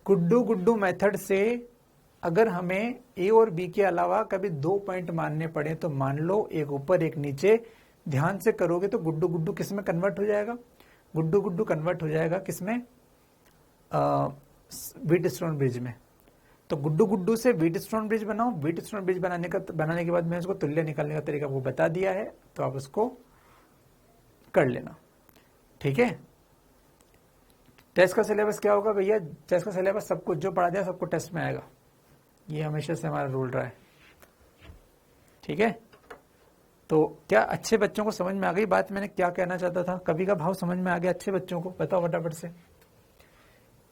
गुड्डू गुड्डू मेथड से अगर हमें ए और बी के अलावा कभी 2 पॉइंट मानने पड़े तो मान लो, एक ऊपर एक नीचे। ध्यान से करोगे तो गुड्डू गुड्डू किस में कन्वर्ट हो जाएगा? गुड्डू गुड्डू कन्वर्ट हो जाएगा किसमें? व्हीटस्टोन ब्रिज में। तो गुड्डू गुड्डू से व्हीटस्टोन ब्रिज बनाओ। व्हीटस्टोन ब्रिज बनाने के बाद मैंने उसको तुल्य निकालने का तरीका वो बता दिया है, तो आप उसको कर लेना। ठीक है। टेस्ट का सिलेबस क्या होगा भैया? टेस्ट का सिलेबस सब कुछ जो पढ़ा दिया सबको टेस्ट में आएगा। ये हमेशा से हमारा रूल रहा है। ठीक है। तो क्या अच्छे बच्चों को समझ में आ गई बात मैंने क्या कहना चाहता था? कभी का भाव समझ में आ गया अच्छे बच्चों को? बताओ फटाफट से।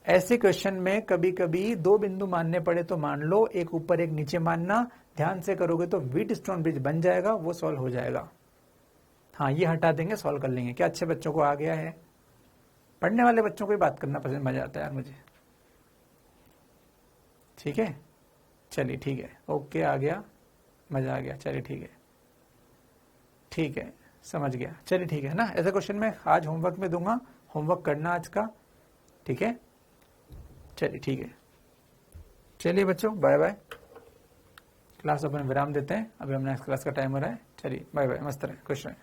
ऐसे क्वेश्चन में कभी कभी 2 बिंदु मानने पड़े तो मान लो, एक ऊपर एक नीचे मानना। ध्यान से करोगे तो व्हीटस्टोन ब्रिज बन जाएगा, वो सॉल्व हो जाएगा। हाँ, ये हटा देंगे, सॉल्व कर लेंगे। क्या अच्छे बच्चों को आ गया है? पढ़ने वाले बच्चों को ही बात करना पसंद, मजा आता है यार मुझे। ठीक है, चलिए ठीक है, ओके, आ गया, मजा आ गया। चलिए ठीक है, ठीक है, समझ गया। चलिए ठीक है ना। ऐसा क्वेश्चन मैं आज होमवर्क में दूंगा, होमवर्क करना आज का। ठीक है, चलिए ठीक है। चलिए बच्चों, बाय बाय। क्लास अपन विराम देते हैं, अभी हम नेक्स्ट क्लास का टाइम हो रहा है। चलिए बाय बाय, मस्त रहे, खुश रहें।